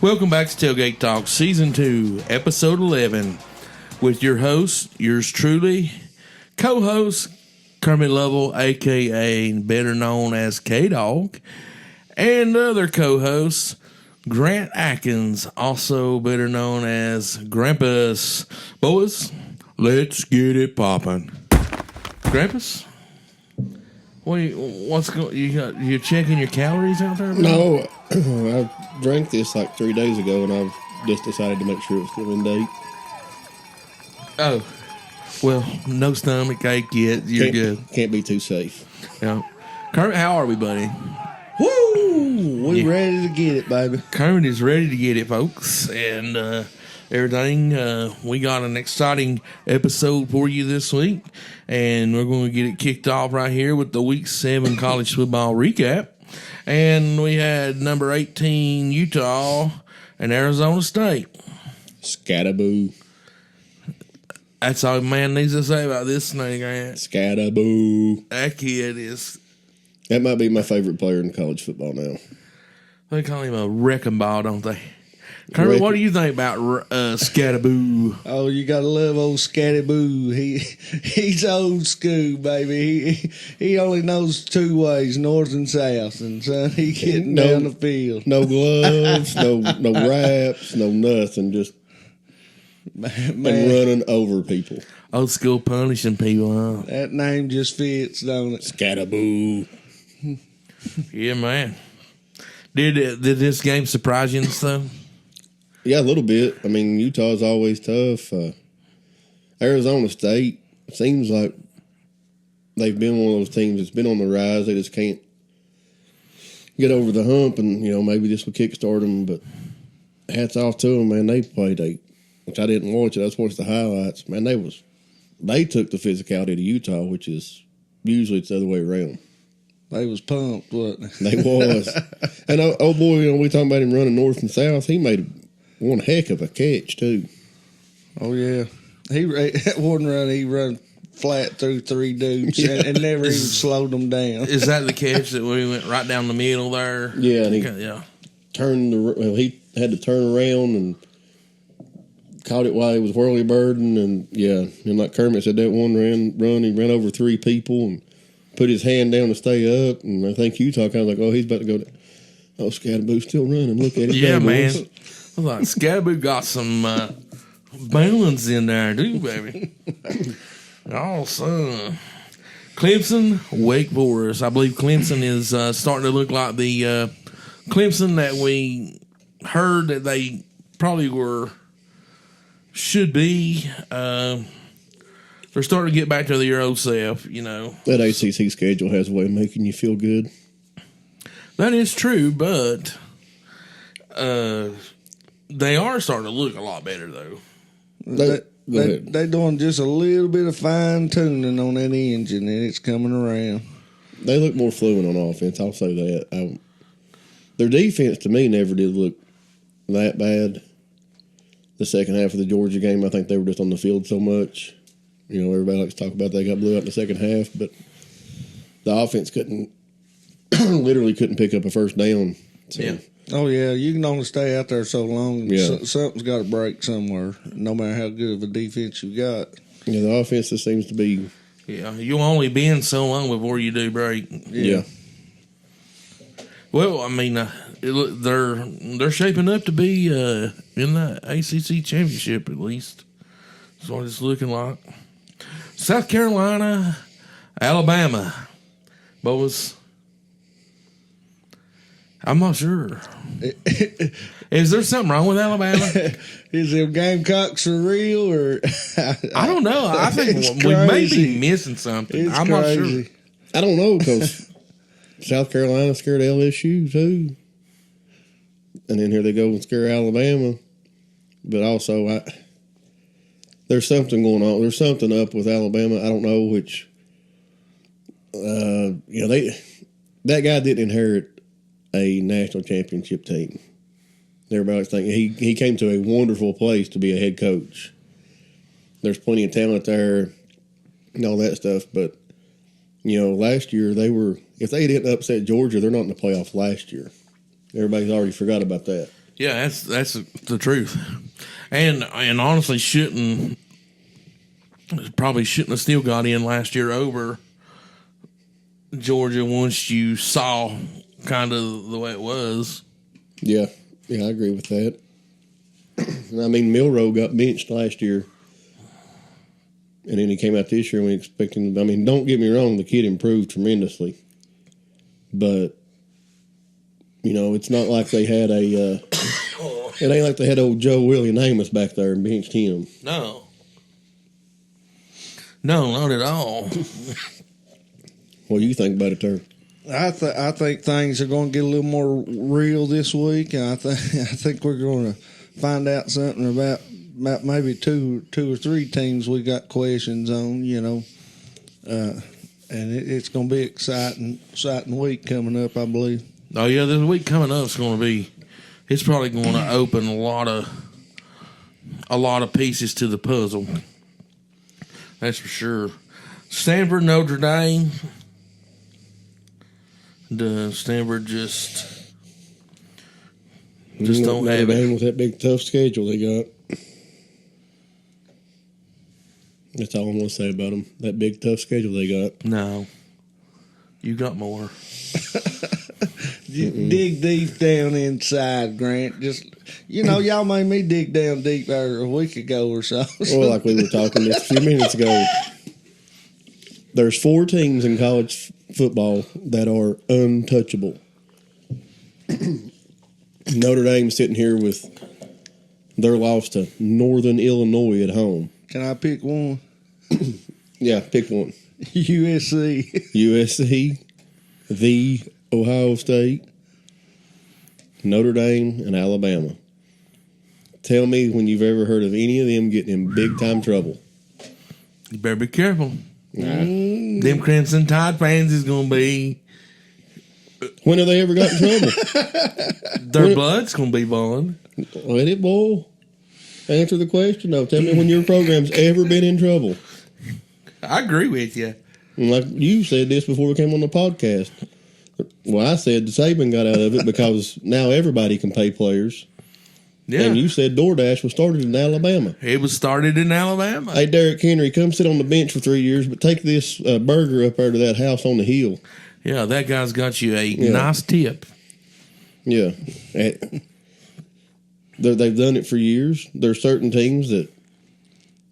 Welcome back to Tailgate Talk, Season 2, Episode 11, with your host, yours truly, co-host, Kermit Lovell, a.k.a. better known as KDawg, and other co-hosts, Grant Atkins, also better known as Grampus. Boys, let's get it poppin'. Grampus? You checking your calories out there? No, I drank this like 3 days ago, and I've just decided to make sure it's still in date. Oh, well, no stomach ache yet. You're good. Can't be too safe. Yeah. Kermit, how are we, buddy? Woo! We're ready to get it, baby. Kermit is ready to get it, folks, and everything. We got an exciting episode for you this week, and we're going to get it kicked off right here with the Week 7 college football recap. And we had number 18 Utah and Arizona State. Scataboo. That's all man needs to say about this snake, Grant. Scataboo. That kid is... That might be my favorite player in college football now. They call him a wrecking ball, don't they? Kermit, what do you think about Scataboo? Oh, you gotta love old Scataboo. He's old school, baby. He only knows two ways, north and south, and son, he getting down the field. No gloves, no wraps, no nothing. Just and running over people. Old school punishing people, huh? That name just fits, don't it? Scataboo. Yeah, man. Did this game surprise you, though? Yeah, a little bit. I mean, Utah's always tough. Arizona State seems like they've been one of those teams that's been on the rise. They just can't get over the hump, and maybe this will kickstart them. But hats off to them, man. They played which I didn't watch it. I just watched the highlights. Man, they took the physicality to Utah, which is usually it's the other way around. They was pumped, wasn't they? They was. And oh boy, we talking about him running north and south. He made one heck of a catch too. Oh yeah, that one run he run flat through three dudes and never even slowed them down. Is that the catch that we went right down the middle there? Yeah, and he had to turn around and caught it while he was whirly birding, and like Kermit said, that one run he ran over three people and put his hand down to stay up, and I think Utah kind of like, oh, he's about to go. Oh, Scataboo's still running. Look at it. Yeah, man. I was like, Scataboo got some balance in there, too, baby. Oh, son. Clemson, Wake Forest. I believe Clemson is starting to look like the Clemson that we heard that they probably should be. They're starting to get back to their old self, That ACC schedule has a way of making you feel good. That is true, but they are starting to look a lot better, though. They're doing just a little bit of fine-tuning on that engine, and it's coming around. They look more fluent on offense, I'll say that. Their defense, to me, never did look that bad. The second half of the Georgia game, I think they were just on the field so much. Everybody likes to talk about they got blew out in the second half, but the offense literally couldn't pick up a first down. So. Yeah. Oh, yeah, you can only stay out there so long. Yeah. Something's got to break somewhere, no matter how good of a defense you got. Yeah, the offense just seems to be... Yeah, you'll only bend so long before you do break. Yeah. Well, I mean, they're shaping up to be in the ACC championship, at least. That's what it's looking like. South Carolina, Alabama. Boys, I'm not sure. Is there something wrong with Alabama? Is them Gamecocks for real, or I don't know. I think we may be missing something. I'm not sure. I don't know, because South Carolina scared LSU too, and then here they go and scare Alabama. But also, there's something going on. There's something up with Alabama. I don't know which. That guy didn't inherit a national championship team. Everybody's thinking he came to a wonderful place to be a head coach. There's plenty of talent there and all that stuff, but last year if they didn't upset Georgia, they're not in the playoffs last year. Everybody's already forgot about that. Yeah, that's the truth. And honestly, probably shouldn't have still got in last year over Georgia once you saw kind of the way it was. Yeah, I agree with that. I mean, Milroe got benched last year, and then he came out this year and we expecting. I mean, don't get me wrong, the kid improved tremendously, but it's not like they had it ain't like they had old Joe Willie Amos back there and benched him. No, not at all. What do you think about it, Turk? I think things are going to get a little more real this week, and I think we're going to find out something about maybe two or three teams we got questions on, and it's going to be exciting week coming up, I believe. Oh yeah, this week coming up is going to be. It's probably going to open a lot of pieces to the puzzle. That's for sure. Stanford, Notre Dame. Stanford just don't have it. With that big tough schedule they got. That's all I'm going to say about them. That big tough schedule they got. No. You got more. Dig deep down inside, Grant. Just, y'all made me dig down deep a week ago or so. Well, like we were talking just a few minutes ago, there's 4 teams in college football that are untouchable. Notre Dame sitting here with their loss to Northern Illinois at home. Can I pick one? Yeah, pick one. USC, the Ohio State, Notre Dame, and Alabama. Tell me when you've ever heard of any of them getting in big time trouble. You better be careful. Them Crimson Tide fans is going to be. When have they ever got in trouble? Their blood's going to be boiling. Let it boil. Answer the question, though. Tell me when your program's ever been in trouble. I agree with you. And like you said this before we came on the podcast. Well, I said Saban got out of it because now everybody can pay players. Yeah. And you said DoorDash was started in Alabama. It was started in Alabama. Hey, Derrick Henry, come sit on the bench for 3 years, but take this burger up there to that house on the hill. Yeah, that guy's got you a nice tip. Yeah. They've done it for years. There's certain teams that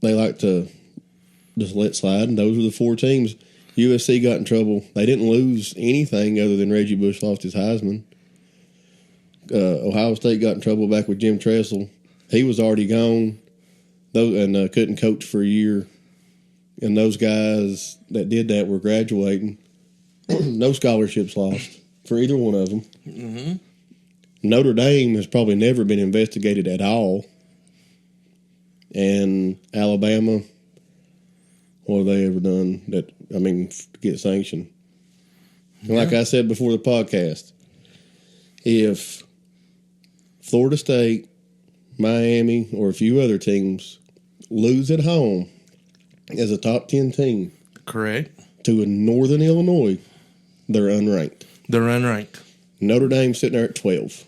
they like to just let slide, and those are the 4 teams. USC got in trouble. They didn't lose anything other than Reggie Bush lost his Heisman. Ohio State got in trouble back with Jim Tressel. He was already gone and couldn't coach for a year. And those guys that did that were graduating. No scholarships lost for either one of them. Mm-hmm. Notre Dame has probably never been investigated at all. And Alabama, what have they ever done to get sanctioned? And like I said before the podcast, if Florida State, Miami, or a few other teams lose at home as a top 10 team, correct, to a Northern Illinois, they're unranked. Notre Dame sitting there at 12.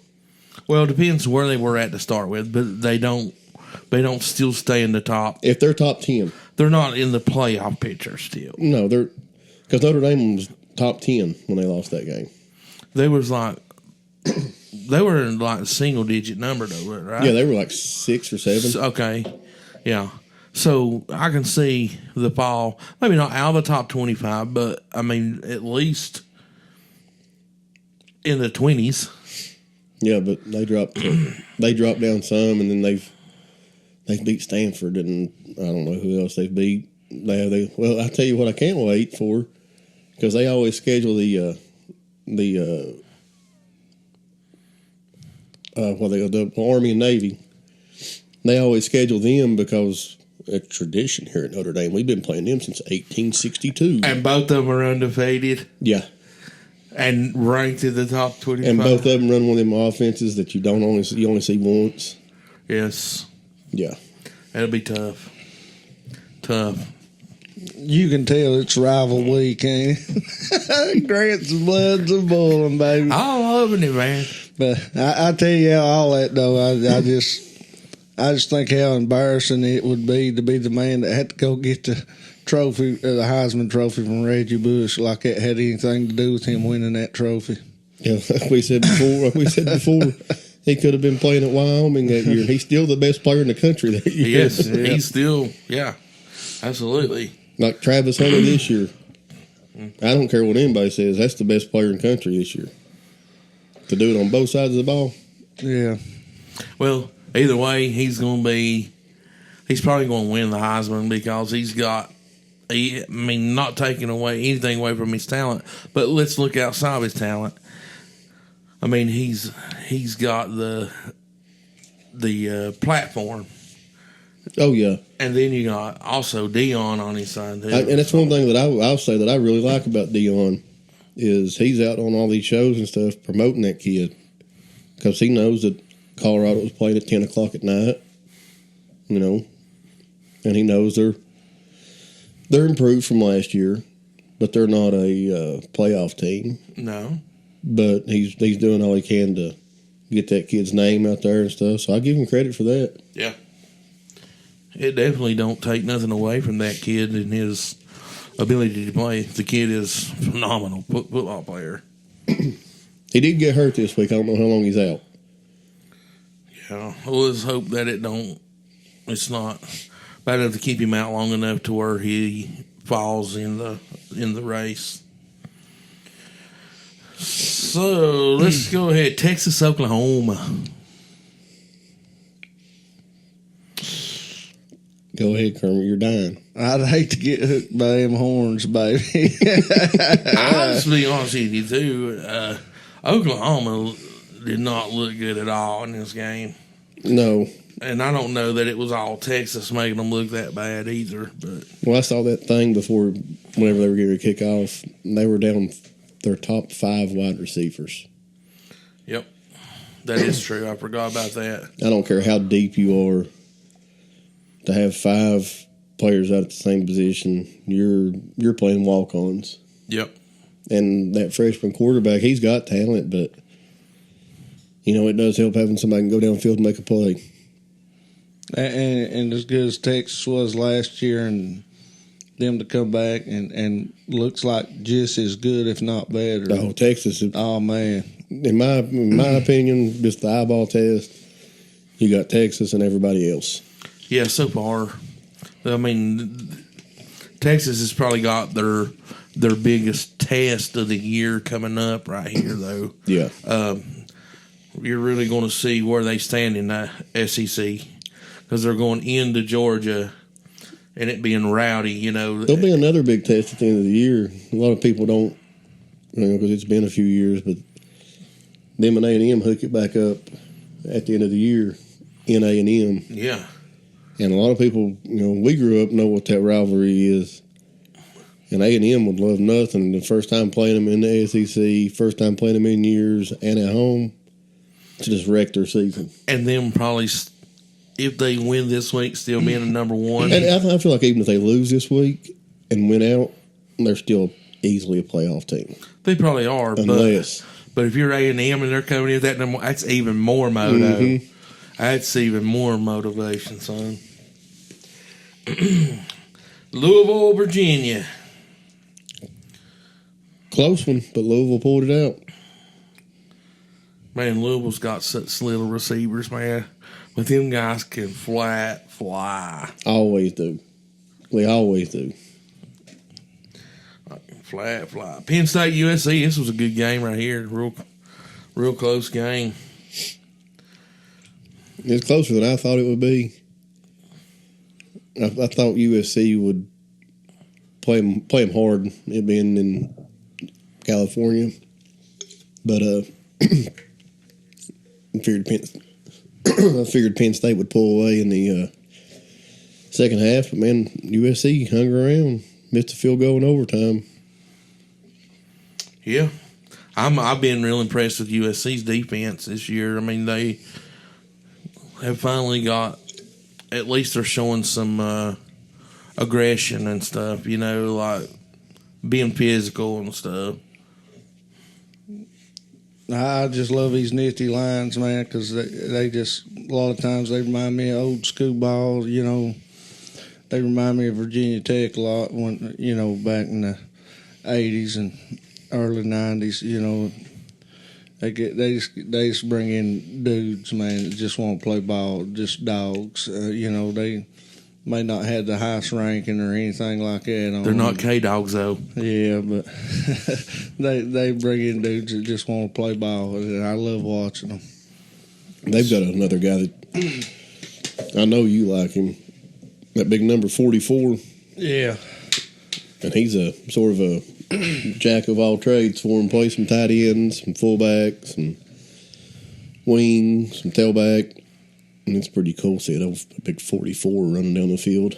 Well, it depends where they were at to start with, but they don't still stay in the top. If they're top 10. They're not in the playoff picture still. No, because Notre Dame was top 10 when they lost that game. They were in like a single digit number though, right? Yeah, they were like 6 or 7. Okay. Yeah. So I can see the fall, maybe not out of the top 25, but at least in the 20s. Yeah, but they dropped down some, and then they've beat Stanford, and I don't know who else they've beat. Well, I tell you what, I can't wait for, because they always schedule the Army and Navy. They always schedule them because it's tradition here at Notre Dame. We've been playing them since 1862, and both of them are undefeated. Yeah. And ranked in the top 25. And both of them run one of them offenses that you only see once. Yes. Yeah. That'll be tough. You can tell it's rival week, ain't it? Grant's blood's a boiling, baby. I'm loving it, man. But I tell you all that though, I just think how embarrassing it would be to be the man that had to go get the trophy, the Heisman Trophy from Reggie Bush, like that had anything to do with him winning that trophy. Yeah, like we said before, he could have been playing at Wyoming that year. He's still the best player in the country that year. Yes, he's still, yeah, absolutely. Like Travis Hunter this year. I don't care what anybody says. That's the best player in the country this year. To do it on both sides of the ball. Yeah. Well, either way, he's probably going to win the Heisman because he's got, not taking anything away from his talent, but let's look outside of his talent. I mean, he's got the platform. Oh yeah, and then you got also Dion on his side too. And that's one thing that I'll say that I really like about Dion is he's out on all these shows and stuff promoting that kid because he knows that Colorado was playing at 10 o'clock at night, and he knows they're improved from last year, but they're not a playoff team. No. But he's doing all he can to get that kid's name out there and stuff. So I give him credit for that. Yeah. It definitely don't take nothing away from that kid and his ability to play. The kid is a phenomenal football player. He did get hurt this week. I don't know how long he's out. Yeah. Let's hope that it's not bad enough to keep him out long enough to where he falls in the race. So let's go ahead. Texas, Oklahoma. Go ahead, Kermit. You're dying. I'd hate to get hooked by them horns, baby. I'll just be honest with you, too. Oklahoma did not look good at all in this game. No. And I don't know that it was all Texas making them look that bad either. But well, I saw that thing before whenever they were getting to kick off. They were down their top 5 wide receivers. Yep. That is true. I forgot about that. I don't care how deep you are. To have 5 players out at the same position, you're playing walk-ons. Yep. And that freshman quarterback, he's got talent, but it does help having somebody can go downfield and make a play. And as good as Texas was last year, and them to come back and looks like just as good, if not better. Oh, Texas! Oh man! In my opinion, just the eyeball test, you got Texas and everybody else. Yeah, so far, I mean, Texas has probably got their biggest test of the year coming up right here, though. Yeah. You're really going to see where they stand in the SEC because they're going into Georgia and it being rowdy, There'll be another big test at the end of the year. A lot of people don't, because it's been a few years, but them and A&M hook it back up at the end of the year in A&M. Yeah. And a lot of people, we grew up know what that rivalry is. And A&M would love nothing. The first time playing them in the SEC, first time playing them in years, and at home, to just wreck their season. And them probably, if they win this week, still being the number one. And I feel like even if they lose this week and win out, they're still easily a playoff team. They probably are. Unless. But if you're A&M and they're coming in that number, that's even more moto. Mm-hmm. That's even more motivation, son. Louisville, Virginia. Close one, but Louisville pulled it out. Man, Louisville's got such little receivers, man. But them guys can fly. Always do. We always do. Fly. Penn State, USC. This was a good game right here. Real close game. It's closer than I thought it would be. I thought USC would play them hard, it being in California. But I figured Penn State would pull away in the second half. But, man, USC hung around, missed a field goal in overtime. Yeah. I've been real impressed with USC's defense this year. I mean, they have finally got, at least they're showing some aggression and stuff, like being physical and stuff. I just love these nifty lines, man, because they just, a lot of times they remind me of old school ball. You know, they remind me of Virginia Tech a lot when, you know, back in the 80s and early 90s, you know. They just bring in dudes, man, that just want to play ball, just dogs. You know, they may not have the highest ranking or anything like that. They're not KDawgs, though. Yeah, but they bring in dudes that just want to play ball, and I love watching them. They've got another guy that I know you like him, that big number 44. Yeah. And he's a sort of a jack of all trades for him. Play some tight ends, some fullbacks, some wings, some tailback. And it's pretty cool seeing a big 44 running down the field.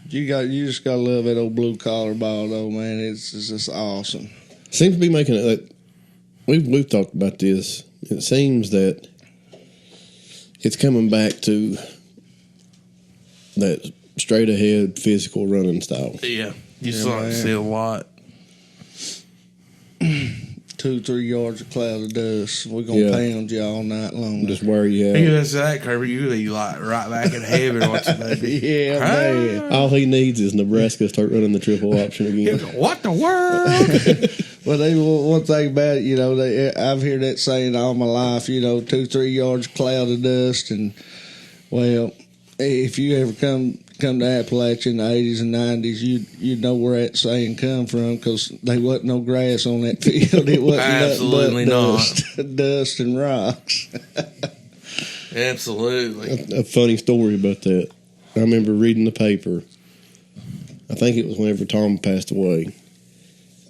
You just gotta love that old blue collar ball, though, man. It's just awesome. Seems to be making it. Like, we've talked about this. It seems that it's coming back to that straight ahead physical running style. Yeah, you see a lot. 2-3 yards of cloud of dust. We're gonna pound you all night long. Just where you at. He does that, Kirby. You like right back in heaven. What's your baby? Yeah, man. All he needs is Nebraska to start running the triple option again. What the world? Well, one thing about it, you know, I've heard that saying all my life. You know, 2-3 yards of cloud of dust, and well, if you ever come to Appalachia in the 80s and 90s, you'd know where that saying come from, because there wasn't no grass on that field. It wasn't absolutely nothing but not dust and rocks. Absolutely. A funny story about that. I remember reading the paper. I think it was whenever Tom passed away. And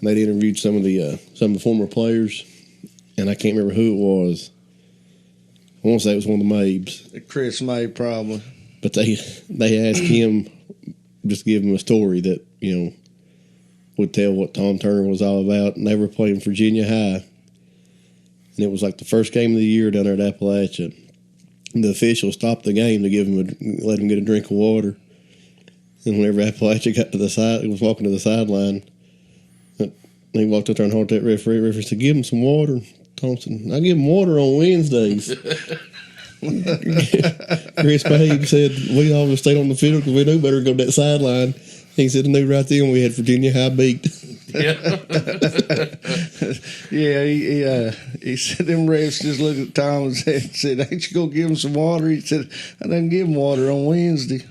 they'd interviewed some of the former players, and I can't remember who it was. I want to say it was one of the Mabes. Chris May, probably. But they asked him, just give him a story that, you know, would tell what Tom Turner was all about. And they were playing Virginia High. And it was like the first game of the year down there at Appalachia. And the officials stopped the game to let him get a drink of water. And whenever Appalachia got to the side, he was walking to the sideline. He walked up there and held that referee. The referee said, "Give him some water." Tom said, "I give him water on Wednesdays." Chris Page said, "We always stayed on the field because we knew better to go to that sideline." He said, "And knew right then we had Virginia High beat." Yeah. Yeah, he said them refs just looked at Tom and said, "Ain't you gonna give him some water?" He said, "I didn't give him water on Wednesday."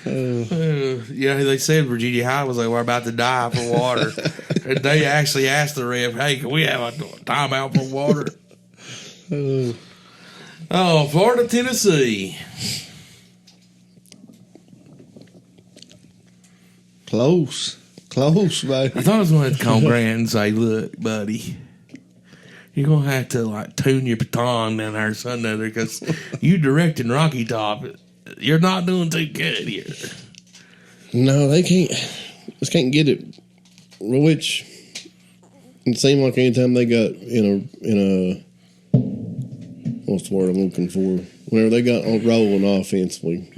Yeah, they said Virginia High was like, we're about to die for water. And they actually asked the ref, "Hey, can we have a timeout for water?" Florida, Tennessee. Close, baby. I thought I was going to call Grant and say, "Look, buddy, you're going to have to like tune your baton down there Sunday because you directing Rocky Top. You're not doing too good here." No, they can't. Just can't get it. Which it seemed like anytime they got in a what's the word I'm looking for? Whenever they got on rolling offensively,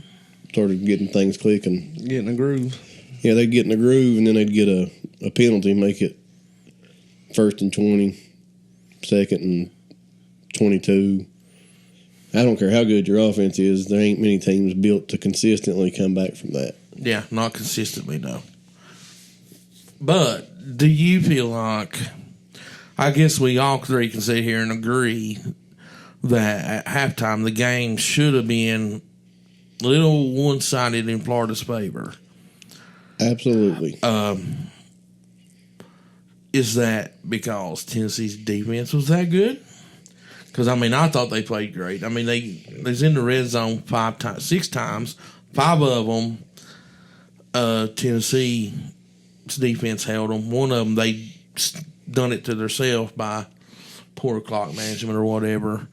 started getting things clicking, Getting a groove. Yeah, they'd get in a groove, and then they'd get a penalty, make it 1st and 20, 2nd and 22. I don't care how good your offense is. There ain't many teams built to consistently come back from that. Yeah, not consistently, no. But do you feel like, I guess we all three can sit here and agree that at halftime the game should have been a little one-sided in Florida's favor? Absolutely. Is that because Tennessee's defense was that good? Because, I mean, I thought they played great. I mean, they was in the red zone 6 times. 5 of them, Tennessee's defense held them. One of them, they done it to themselves by poor clock management or whatever.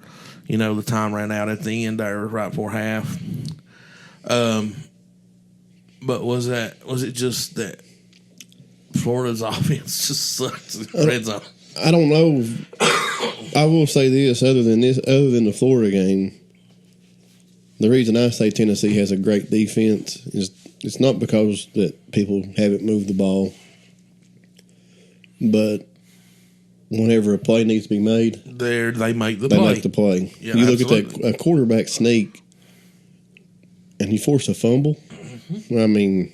You know, the time ran out at the end there right before half. But was it just that Florida's offense just sucks in the red zone? I don't know. I will say this, other than the Florida game, the reason I say Tennessee has a great defense is it's not because that people haven't moved the ball, but whenever a play needs to be made, they make the they play. make the play. Yeah, you look absolutely. at that quarterback sneak, and you force a fumble. Mm-hmm. I mean,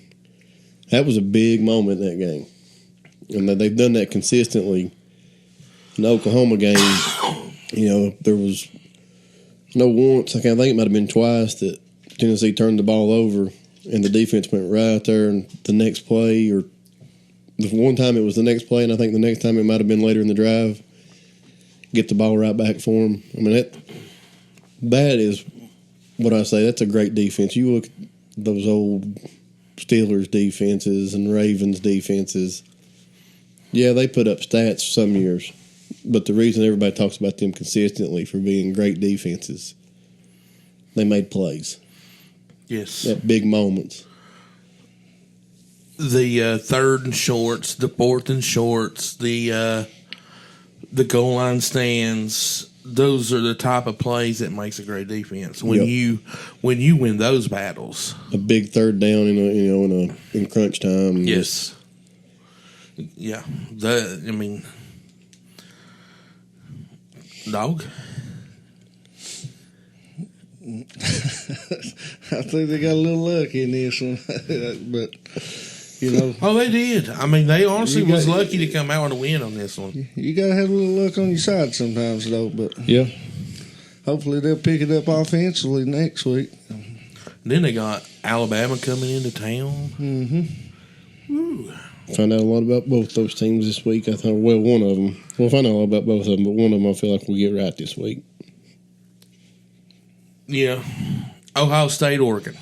that was a big moment in that game, and they've done that consistently. In the Oklahoma game, there was once, I think it might have been twice, that Tennessee turned the ball over and the defense went right there, and the next play, or the one time it was the next play, and I think the next time it might have been later in the drive, get the ball right back for them. I mean, that is what I say. That's a great defense. You look at those old Steelers defenses and Ravens defenses. Yeah, they put up stats some years, but the reason everybody talks about them consistently for being great defenses, they made plays. Yes. At big moments. The third and shorts, the fourth and shorts, the goal line stands. Those are the type of plays that makes a great defense. When you win those battles, a big third down in crunch time. Yes. Yeah. Dog. I think they got a little luck in this one, but Oh, they did. I mean, they honestly was lucky to come out with a win on this one. You got to have a little luck on your side sometimes, though. But yeah, hopefully they'll pick it up offensively next week. Then they got Alabama coming into town. Mm-hmm. Ooh. Find out a lot about both those teams this week. I thought, well, one of them. We'll find out a lot about both of them, but one of them I feel like we'll get right this week. Yeah. Ohio State, Oregon.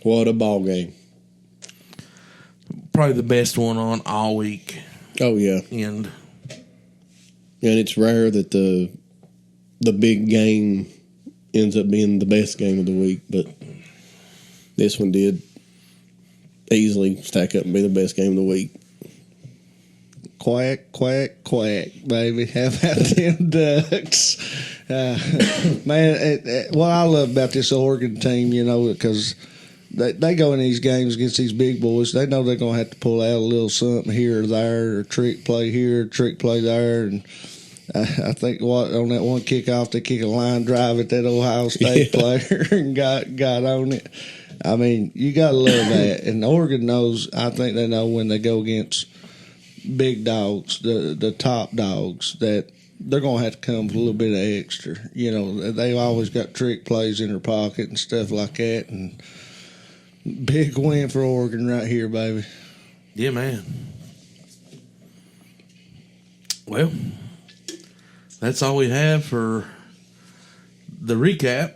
What a ball game. Probably the best one on all week. Oh, yeah. And it's rare that the big game ends up being the best game of the week, but this one did easily stack up and be the best game of the week. Quack, quack, quack, baby. How about them Ducks? Man, what I love about this Oregon team, because they go in these games against these big boys. They know they're going to have to pull out a little something here or there, or trick play here, trick play there. And I think on that one kickoff, they kick a line drive at that Ohio State player and got on it. I mean, you got to love that. And Oregon knows, I think they know when they go against big dogs, the top dogs, that they're going to have to come with a little bit of extra. They've always got trick plays in their pocket and stuff like that. And big win for Oregon right here, baby. yeah, man. Well, that's all we have for the recap.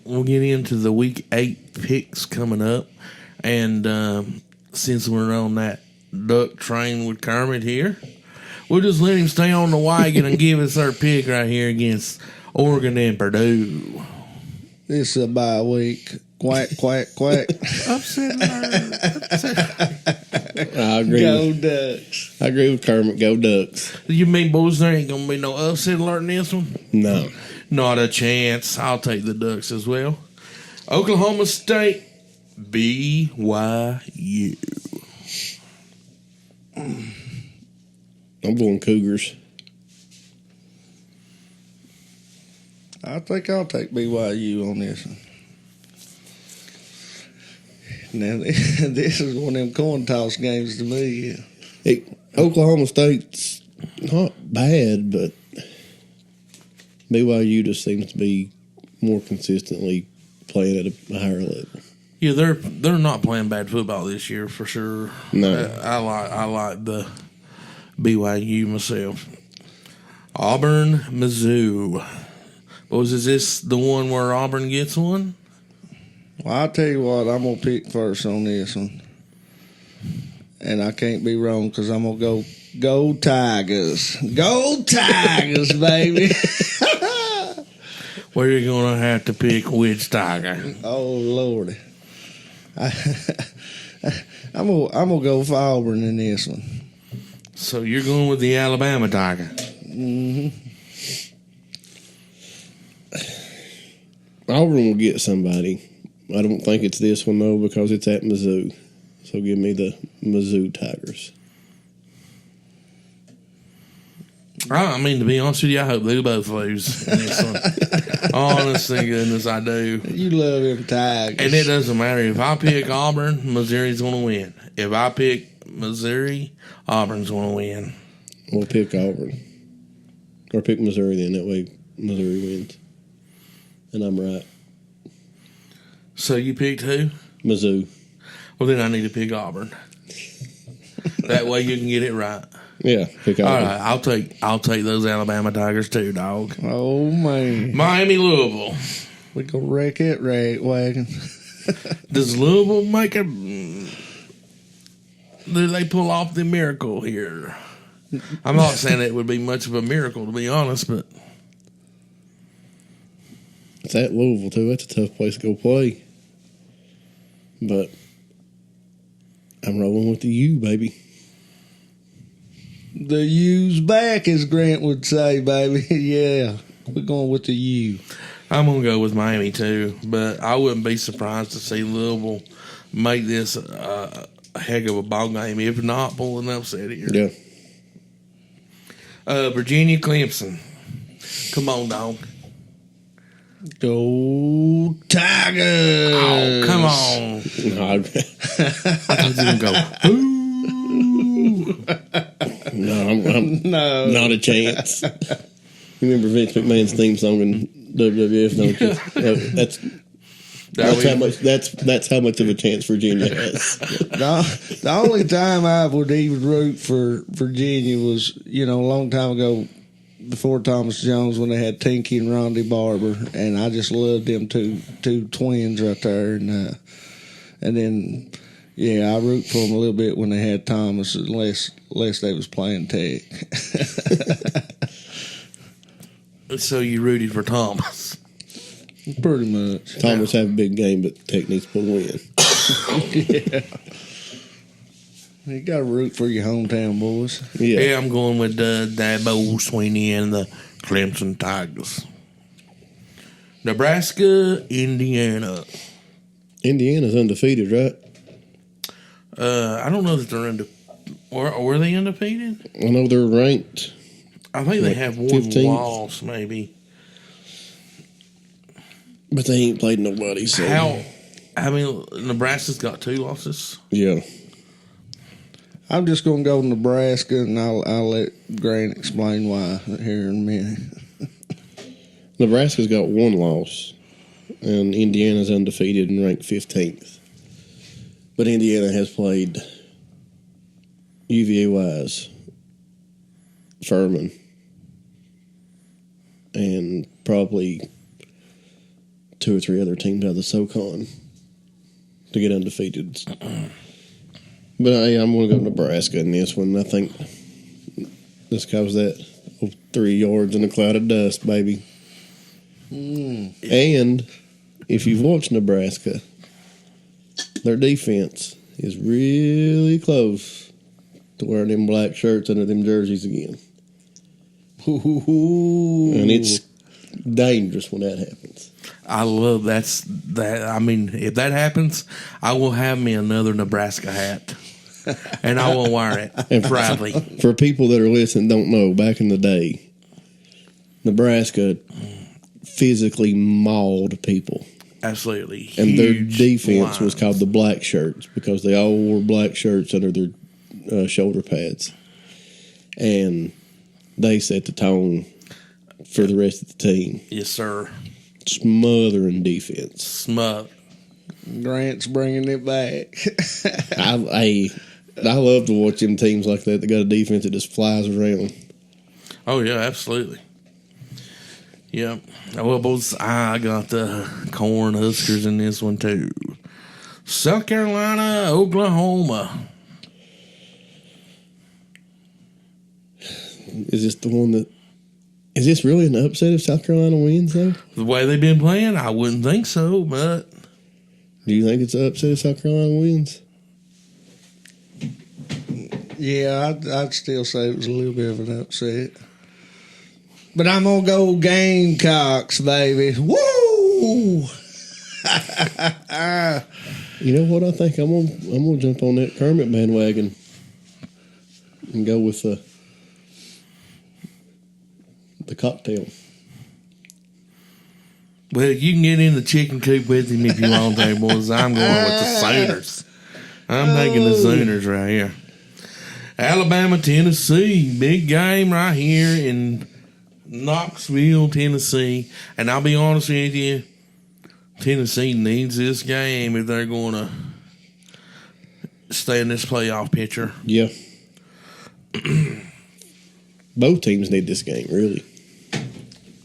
We'll get into the Week 8 picks coming up. And since we're on that duck train with Kermit here, we'll just let him stay on the wagon and give us our pick right here against Oregon and Purdue. This is a bye week. Quack, quack, quack. Upset alert. I agree. Go Ducks. I agree with Kermit. Go Ducks. You mean, boys, there ain't going to be no upset alert in this one? No. Not a chance. I'll take the Ducks as well. Oklahoma State, BYU. I'm going Cougars. I think I'll take BYU on this one. Now, this is one of them coin toss games to me. Hey, Oklahoma State's not bad, but BYU just seems to be more consistently playing at a higher level. Yeah, they're not playing bad football this year for sure. No. I like the BYU myself. Auburn, Mizzou. Boys, is this the one where Auburn gets one? Well, I'll tell you what, I'm going to pick first on this one. And I can't be wrong because I'm going to go Tigers. Go Tigers, baby. Where you going to have to pick which Tiger? Oh, Lordy. I'm gonna go for Auburn in this one. So you're going with the Alabama Tiger. Mm-hmm. Auburn will get somebody. I don't think it's this one, though, because it's at Mizzou. So give me the Mizzou Tigers. I mean, to be honest with you, I hope they both lose in this one. Honest to goodness, I do. You love them Tigers. And it doesn't matter. If I pick Auburn, Missouri's going to win. If I pick Missouri, Auburn's going to win. We'll pick Auburn. Or pick Missouri then. That way Missouri wins. And I'm right. So you picked who? Mizzou. Well, then I need to pick Auburn. That way you can get it right. Yeah, pick Auburn. All right, I'll take those Alabama Tigers too, dog. Oh, man. Miami, Louisville. We gonna wreck it, rag wagon. Does Louisville make a... Do they pull off the miracle here? I'm not saying it would be much of a miracle, to be honest, but... It's at Louisville, too. That's a tough place to go play. But I'm rolling with the U, baby. The U's back, as Grant would say, baby. Yeah, we're going with the U. I'm going to go with Miami, too. But I wouldn't be surprised to see Louisville make this a heck of a ball game, if not pull an upset here. Yeah. Virginia, Clemson. Come on, dog. Go Tigers! Oh, come on. I thought you were going to go, ooh. No, I'm not a chance. You remember Vince McMahon's theme song in WWF, don't you? That's how much of a chance Virginia has. The only time I would even root for Virginia was, a long time ago, before Thomas Jones, when they had Tinky and Rondy Barber, and I just loved them two twins right there, and then. Yeah, I root for them a little bit when they had Thomas, unless they was playing Tech. So you rooted for Thomas? Pretty much. Thomas have a big game, but Tech needs to pull a win. Yeah. You got to root for your hometown boys. Yeah, I'm going with Dabo Sweeney and the Clemson Tigers. Nebraska, Indiana. Indiana's undefeated, right? I don't know that they're were they undefeated? I know they're ranked. I think they have one 15th. loss, maybe. But they ain't played nobody, so. Nebraska's got 2 losses? Yeah. I'm just going to go Nebraska, and I'll let Grant explain why here in a minute. Nebraska's got 1 loss, and Indiana's undefeated and ranked 15th. But Indiana has played UVA Wise, Furman, and probably 2 or 3 other teams out of the SoCon to get undefeated. But I'm going to go Nebraska in this one. I think this covers that 3 yards in a cloud of dust, baby. And if you've watched Nebraska, their defense is really close to wearing them black shirts under them jerseys again. Ooh. And it's dangerous when that happens. I love that. I mean, if that happens, I will have me another Nebraska hat. And I will wear it proudly. For people that are listening don't know, back in the day, Nebraska physically mauled people. Absolutely. And their Huge defense was lines. called the black shirts because they all wore black shirts under their shoulder pads. And they set the tone for the rest of the team. Yes, sir. Smothering defense. Smug. Grant's bringing it back. I love to watch them teams like that got a defense that just flies around. Oh, yeah, absolutely. Yeah. Well, boys, I got the Corn Huskers in this one, too. South Carolina, Oklahoma. Is this the one that... Is this really an upset if South Carolina wins, though? The way they've been playing, I wouldn't think so, but... Do you think it's an upset if South Carolina wins? Yeah, I'd still say it was a little bit of an upset. But I'm going to go Gamecocks, baby. Woo! You know what I think? I'm gonna jump on that Kermit bandwagon and go with the cocktail. Well, you can get in the chicken coop with him if you want to, boys. I'm going with the Sooners. I'm taking the Sooners right here. Alabama, Tennessee. Big game right here in Knoxville, Tennessee. And I'll be honest with you, Tennessee needs this game if they're going to stay in this playoff picture. Yeah. Both teams need this game, really.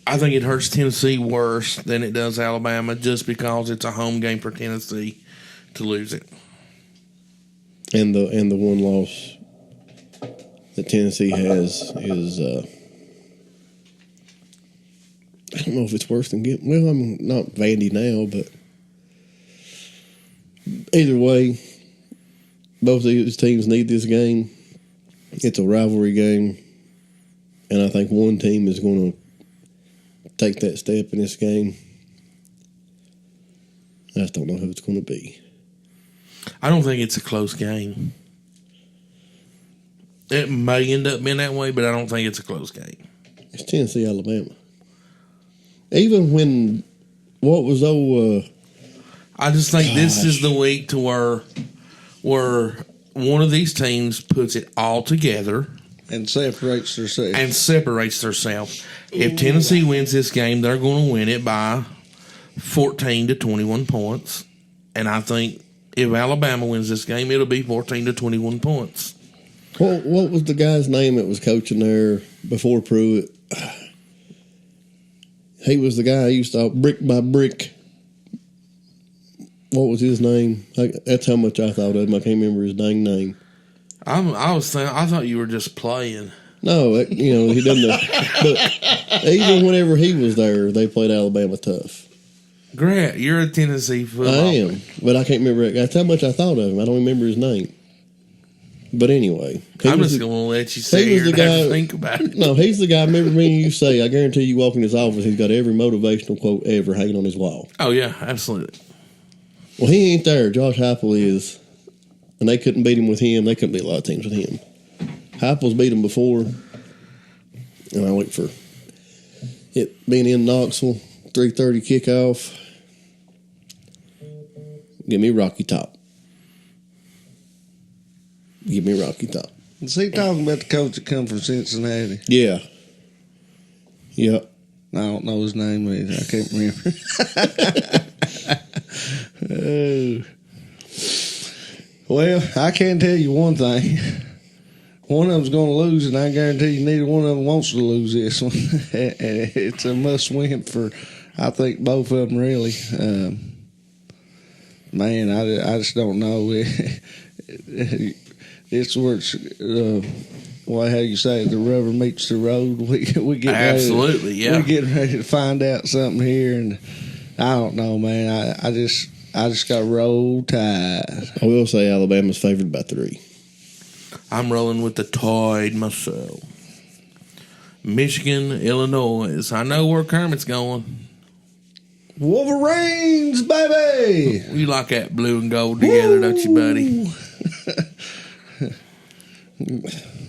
I think it hurts Tennessee worse than it does Alabama just because it's a home game for Tennessee to lose it. And the one loss that Tennessee has is I don't know if it's worse than getting. Well, I'm not Vandy now, but either way, both of these teams need this game. It's a rivalry game, and I think one team is going to take that step in this game. I just don't know who it's going to be. I don't think it's a close game. It may end up being that way, but I don't think it's a close game. It's Tennessee, Alabama. Even when, what was I just think this is the week to where one of these teams puts it all together and separates themselves. If Tennessee wins this game, they're going to win it by 14 to 21 points. And I think if Alabama wins this game, it'll be 14 to 21 points. What was the guy's name that was coaching there before Pruitt? He was the guy who used to brick by brick. What was his name? That's how much I thought of him. I can't remember his dang name. I thought you were just playing. No, he doesn't. But even whenever he was there, they played Alabama tough. Grant, you're a Tennessee football I am, but I can't remember. That's how much I thought of him. I don't remember his name. But anyway, I'm just going to let you sit here and have to think about it. No, he's the guy. I remember me and you say, I guarantee you walk in his office, he's got every motivational quote ever hanging on his wall. Oh, yeah, absolutely. Well, he ain't there. Josh Heupel is. And they couldn't beat him with him. They couldn't beat a lot of teams with him. Heupel's beat him before. And I wait for it being in Knoxville, 3:30 kickoff. Give me Rocky Top. Give me Rocky Top. Is he talking about the coach that come from Cincinnati? Yeah. Yep. I don't know his name either. I can't remember. Oh. Well, I can tell you one thing. One of them's going to lose, and I guarantee you neither one of them wants to lose this one. It's a must-win for, I think, both of them, really. Man, I just don't know. It's where it's, how you say it, the rubber meets the road. We get absolutely, yeah. We get ready to find out something here, and I don't know, man. I just got roll tide. I will say Alabama's favored by 3. I'm rolling with the Tide myself. Michigan, Illinois. I know where Kermit's going. Wolverines, baby! You like that blue and gold together, don't you, buddy?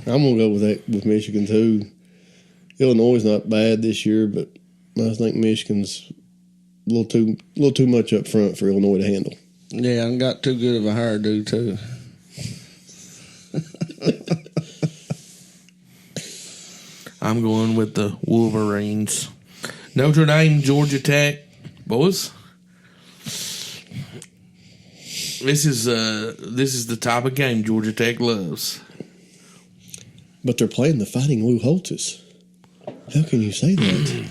I'm gonna go with Michigan too. Illinois is not bad this year, but I think Michigan's a little too much up front for Illinois to handle. Yeah, I got too good of a hairdo too. I'm going with the Wolverines. Notre Dame, Georgia Tech, boys. This is the type of game Georgia Tech loves. But they're playing the Fighting Lou Holtzes. How can you say that?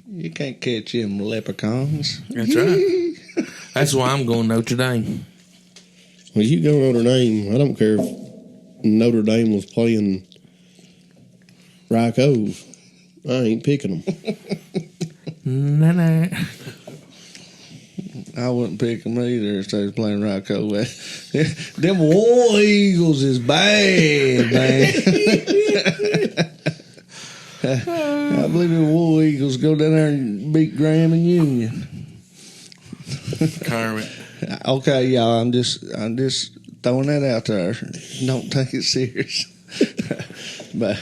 You can't catch them leprechauns. That's right. That's why I'm going Notre Dame. Well, you go Notre Dame. I don't care if Notre Dame was playing Rye Cove. I ain't picking them. Nah. I wouldn't pick them either if they was playing Rye Cove. Them War Eagles is bad, man. I believe the War Eagles go down there and beat Graham and Union. Kermit. Okay, y'all. I'm just throwing that out there. Don't take it serious. But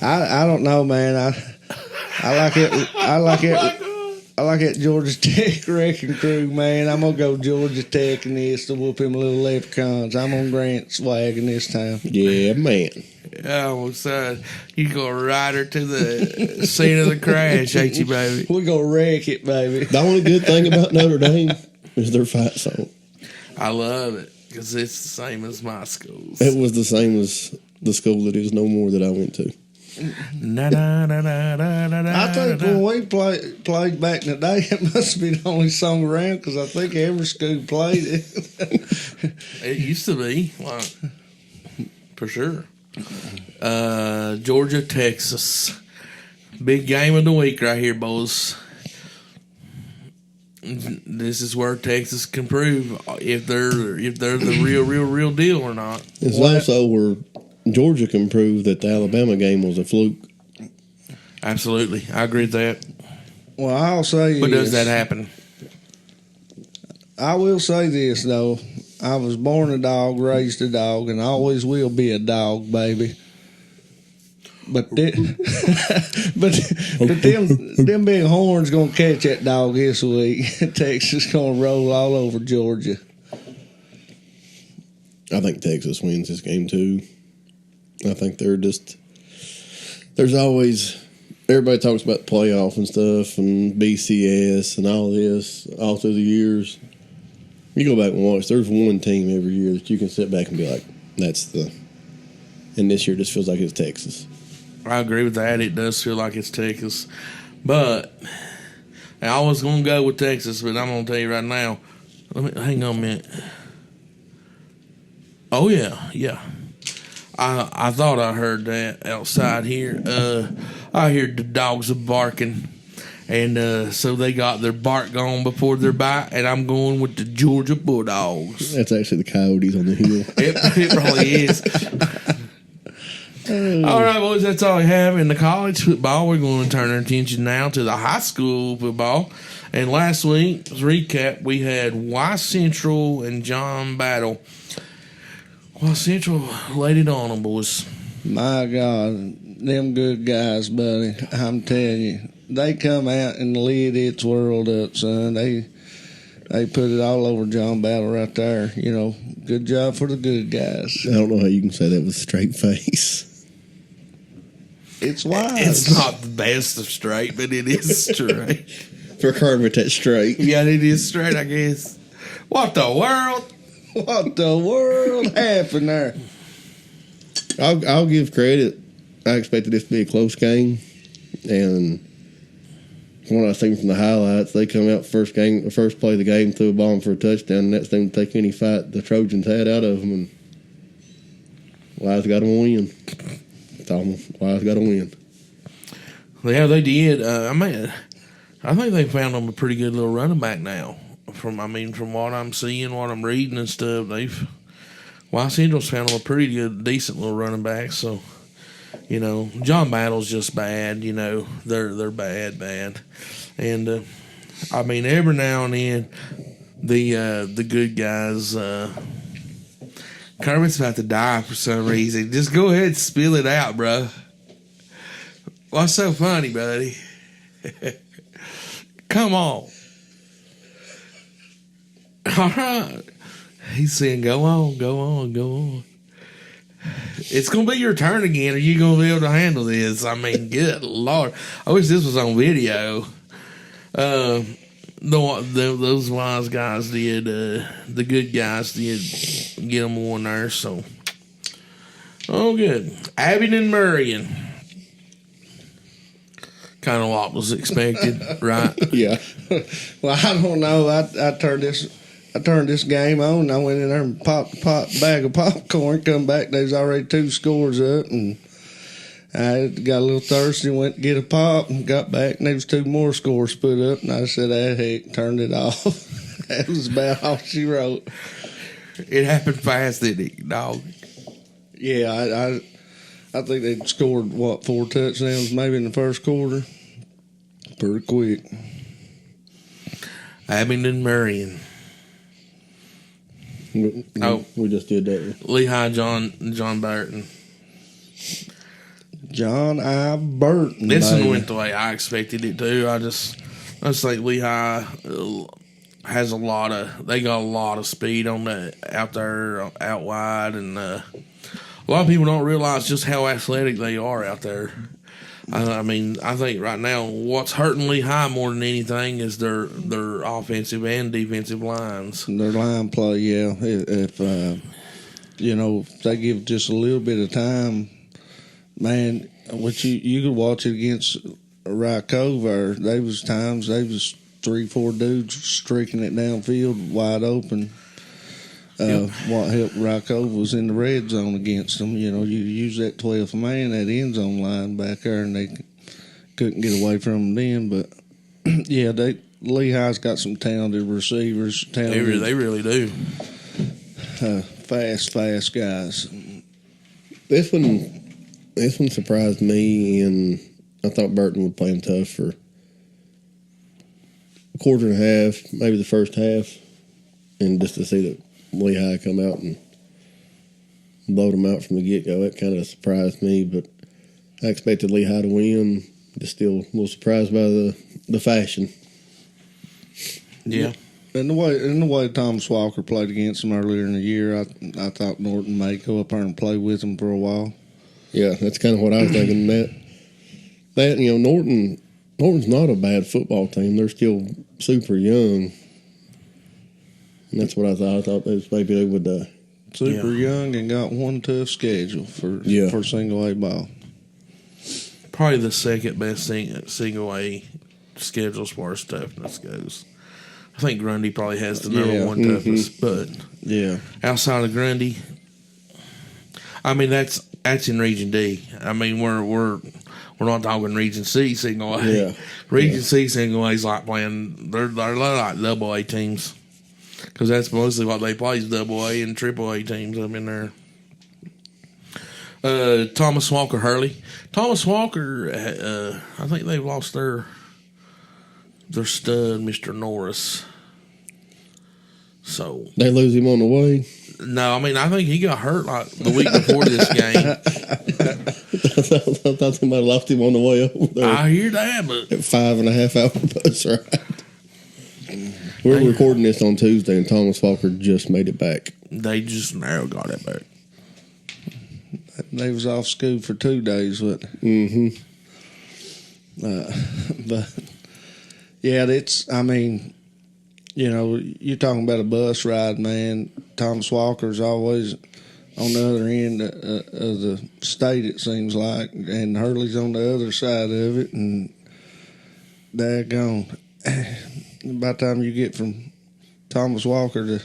I don't know, man. I like it. I like it. I like that Georgia Tech wrecking crew, man. I'm going to go Georgia Tech in this to whoop him little leprechauns. I'm on Grant's wagon this time. Yeah, man. Oh, son, you gonna ride her to the scene of the crash, ain't you, baby? We're going to wreck it, baby. The only good thing about Notre Dame is their fight song. I love it because it's the same as my schools. It was the same as the school that is no more that I went to. I think when we played back in the day, it must be the only song around because I think every school played it. It used to be, like, for sure. Georgia, Texas. Big game of the week right here, boys. This is where Texas can prove if they're the real deal or not. It's also where Georgia can prove that the Alabama game was a fluke. Absolutely, I agree with that. Well, I'll say But this. does that happen? I will say this, though. I was born a dog, raised a dog, and always will be a dog, baby. But them big horns gonna catch that dog this week. Texas gonna roll all over Georgia. I think Texas wins this game too. I think there's always, everybody talks about the playoff and stuff and BCS and all this all through the years. You go back and watch, there's one team every year that you can sit back and be like, and this year just feels like it's Texas. I agree with that. It does feel like it's Texas. But I was going to go with Texas, but I'm going to tell you right now. Hang on a minute. Oh, yeah. I thought I heard that outside here. I hear the dogs are barking. And so they got their bark gone before their bite, and I'm going with the Georgia Bulldogs. That's actually the Coyotes on the hill. It probably is. All right, boys, that's all we have in the college football. We're going to turn our attention now to the high school football. And last week's recap, we had Y Central and John Battle. Y Central laid it on them, boys. My God, them good guys, buddy. I'm telling you, they come out and lit its world up, son. They put it all over John Battle right there. You know, good job for the good guys. I don't know how you can say that with a straight face. It's wise. It's not the best of straight, but it is straight. For Kermit, that's straight. Yeah, it is straight, I guess. What the world? What the world happened there? I'll give credit. I expected this to be a close game, and from what I seen from the highlights, they come out first play of the game, threw a bomb for a touchdown. Next thing to take any fight the Trojans had out of them, and Wise got them win. Wise got to win. Yeah, they did. I think they found them a pretty good little running back now. From what I'm seeing, what I'm reading and stuff, Y Central's found them a pretty good, decent little running back. So, you know, John Battle's just bad. You know, they're bad, and every now and then the good guys. Kermit's about to die for some reason. Just go ahead and spill it out, bro. What's so funny, buddy? Come on. All right. He's saying, go on. It's going to be your turn again. Are you going to be able to handle this? I mean, good Lord. I wish this was on video. Those wise guys did, the good guys did get them one there, so. Oh, good. Abingdon Marion. Kind of what was expected, right? Yeah. Well, I don't know. I turned this game on. I went in there and popped a bag of popcorn. Come back, there's already 2 scores up, and I got a little thirsty. Went to get a pop and got back, and there was 2 more scores put up. And I said, heck, turned it off. That was about all she wrote. It happened fast, didn't it, dog? Yeah, I think they scored, 4 touchdowns maybe in the first quarter. Pretty quick. Abingdon Marion. We just did that. Lehigh John Burton. John I. Burton. This one baby. went the way I expected it to. I just think Lehigh has they got a lot of speed on that out there, out wide, and a lot of people don't realize just how athletic they are out there. I mean, I think right now what's hurting Lehigh more than anything is their offensive and defensive lines. Their line play, yeah. If if they give just a little bit of time, man, which you could watch it against Cove, or there was times they was 3-4 dudes streaking it downfield wide open. What helped Cove was in the red zone against them. You use that 12th man, that end zone line back there, and they couldn't get away from them then. But yeah, Lehigh's got some talented receivers. They really do. Fast guys. This one surprised me, and I thought Burton would play him tough for a quarter and a half, maybe the first half, and just to see that Lehigh come out and blow them out from the get-go, that kind of surprised me, but I expected Lehigh to win. Just still a little surprised by the fashion. Yeah. And the way Thomas Walker played against them earlier in the year, I thought Norton may go up there and play with them for a while. Yeah, that's kind of what I was thinking. That Norton's not a bad football team. They're still super young. And that's what I thought. I thought maybe they would. Super young and got one tough schedule for single A ball. Probably the second best single A schedule as far as toughness goes. I think Grundy probably has the number one toughest, but outside of Grundy, I mean that's in Region D. I mean we're not talking Region C single A. Yeah. Region C single A is like playing. They're like double A teams. Because that's mostly what they play is double A and triple A teams up in there. Thomas Walker Hurley. Thomas Walker, I think they've lost their stud, Mr. Norris. So they lose him on the way. No, I mean I think he got hurt like the week before this game. I thought somebody lost him on the way over there. I hear that, but 5.5 hour bus ride. We're recording this on Tuesday, and Thomas Walker just made it back. They just now got it back. They was off school for 2 days, but but yeah, I mean, you're talking about a bus ride, man. Thomas Walker's always on the other end of the state, it seems like, and Hurley's on the other side of it, and daggone. By the time you get from Thomas Walker to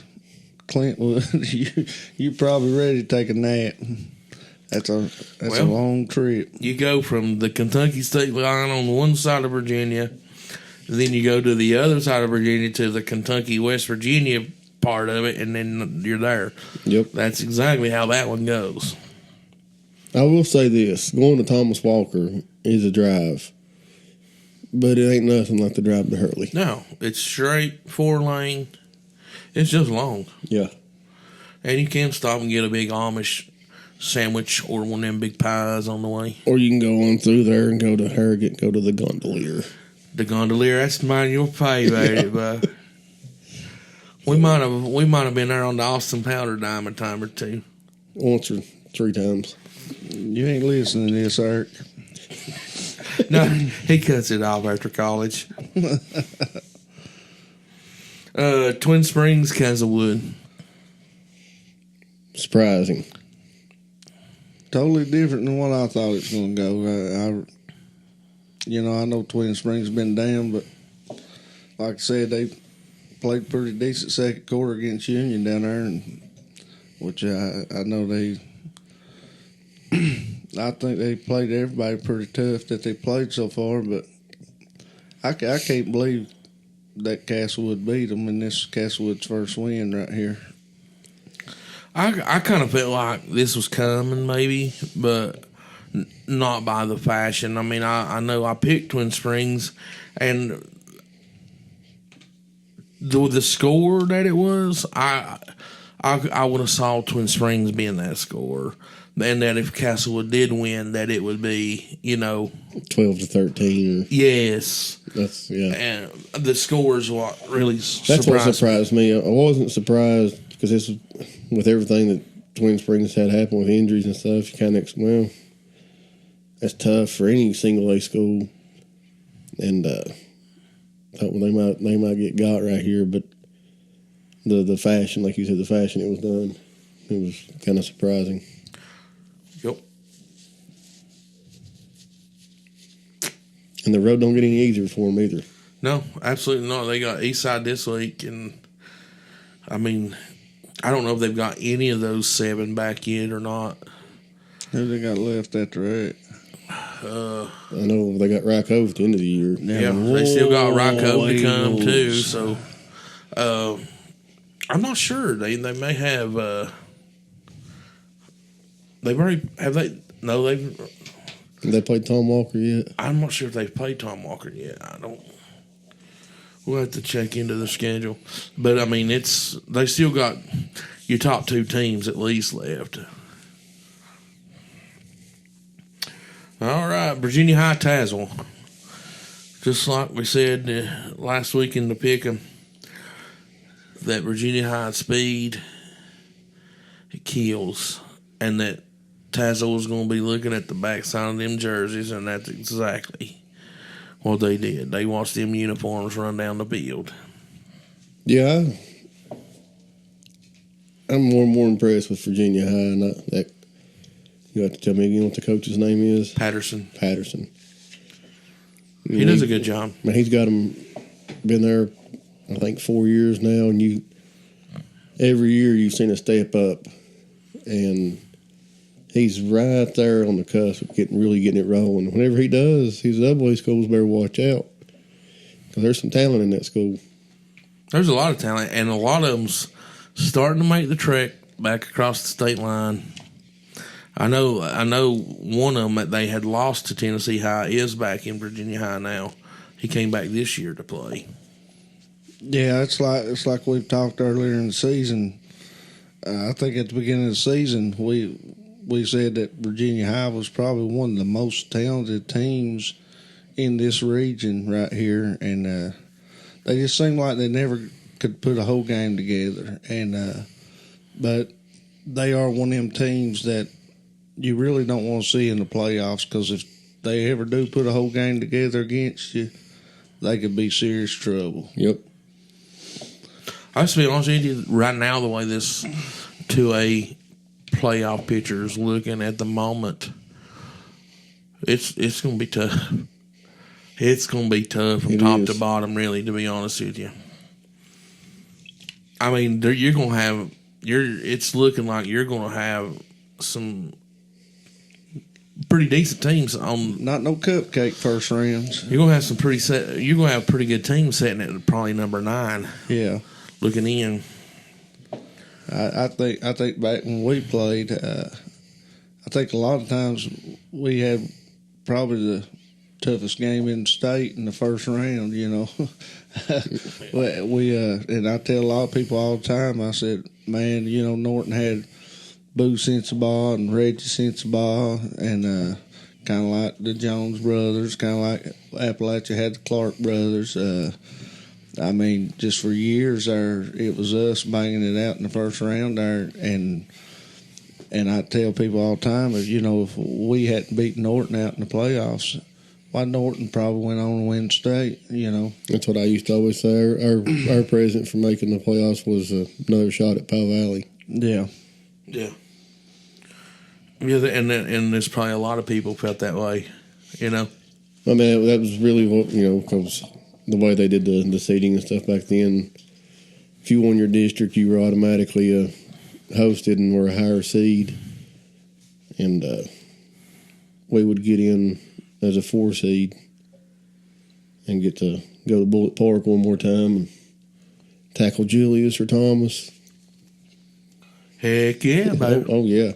Clintwood, you're probably ready to take a nap. That's a long trip. You go from the Kentucky state line on one side of Virginia, then you go to the other side of Virginia to the Kentucky West Virginia part of it, and then you're there. Yep, that's exactly how that one goes. I will say this: going to Thomas Walker is a drive. But it ain't nothing like the drive to Hurley. No, it's straight 4-lane. It's just long. Yeah. And you can stop and get a big Amish sandwich or one of them big pies on the way. Or you can go on through there and go to Harrogate, go to the Gondolier. The Gondolier, that's mine your pay, baby. But we might have been there on the Austin Powder Dime a time or two. Once or 3 times. You ain't listening to this, Eric. No, he cuts it off after college. Twin Springs, Castlewood. Surprising. Totally different than what I thought it was going to go. I know Twin Springs been down, but like I said, they played pretty decent second quarter against Union down there, and which I know they. I think they played everybody pretty tough that they played so far, but I can't believe that Castlewood beat them, and this is Castlewood's first win right here. I kind of felt like this was coming, maybe, but not by the fashion. I mean, I know I picked Twin Springs, and the score that it was, I I would have saw Twin Springs being that score, and that if Castlewood did win, that it would be 12-13. Yes, That's and the score is what really That's what surprised me. I wasn't surprised because this was, with everything that Twin Springs had happened with injuries and stuff. You kind of that's tough for any single A school, and thought they might get got right here, but the fashion, like you said, the fashion it was done, it was kind of surprising. Yep. And the road don't get any easier for them either. No, absolutely not. They got Eastside this week, and I mean, I don't know if they've got any of those 7 back yet or not. Who they got left after that? I know they got Cove at the end of the year. Yeah, they still got Cove to come too. So, I'm not sure. They may have. They've already have they? No, they've. Have they played Tom Walker yet? I'm not sure if they've played Tom Walker yet. I don't. We'll have to check into the schedule, but I mean, they still got your top 2 teams at least left. All right, Virginia High Tazewell. Just like we said last week in the pick'em, that Virginia High speed, it kills, and that Tazewell's going to be looking at the backside of them jerseys, and that's exactly what they did. They watched them uniforms run down the field. Yeah, I'm more and more impressed with Virginia High, and that. You have to tell me again what the coach's name is? Patterson. He does a good job. He's got them, been there, I think, 4 years now, and every year you've seen a step up, and he's right there on the cusp of really getting it rolling. Whenever he does, these double A schools better watch out, because there's some talent in that school. There's a lot of talent, and a lot of them's starting to make the trek back across the state line. I know one of them that they had lost to Tennessee High is back in Virginia High now. He came back this year to play. Yeah, it's like we've talked earlier in the season. I think at the beginning of the season we said that Virginia High was probably one of the most talented teams in this region right here, and they just seemed like they never could put a whole game together. And but they are one of them teams that you really don't want to see in the playoffs, because if they ever do put a whole game together against you, they could be serious trouble. Yep. I have to be honest with you, right now, the way this 2A playoff picture is looking at the moment, it's going to be tough. It's going to be tough from top to bottom, really, to be honest with you. I mean, you're going to have it's looking like you're going to have some pretty decent teams on. Not no cupcake first rounds. You're gonna have some You're gonna have pretty good teams sitting at probably number 9. Yeah, looking in. I think back when we played, I think a lot of times we had probably the toughest game in the state in the first round. we and I tell a lot of people all the time. I said, man, Norton had Boo Sensabaugh and Reggie Sensabaugh, and kind of like the Jones brothers, kind of like Appalachia had the Clark brothers. I mean, just for years there, it was us banging it out in the first round there, and I tell people all the time, if we hadn't beaten Norton out in the playoffs, why Norton probably went on to win state. That's what I used to always say. Our president for making the playoffs was another shot at Powell Valley. Yeah. Yeah, and there's probably a lot of people felt that way, I mean, that was really what, because the way they did the seeding and stuff back then, if you won your district, you were automatically hosted and were a higher seed. And we would get in as a 4 seed and get to go to Bullitt Park one more time and tackle Julius or Thomas. Heck yeah, baby. Oh, yeah.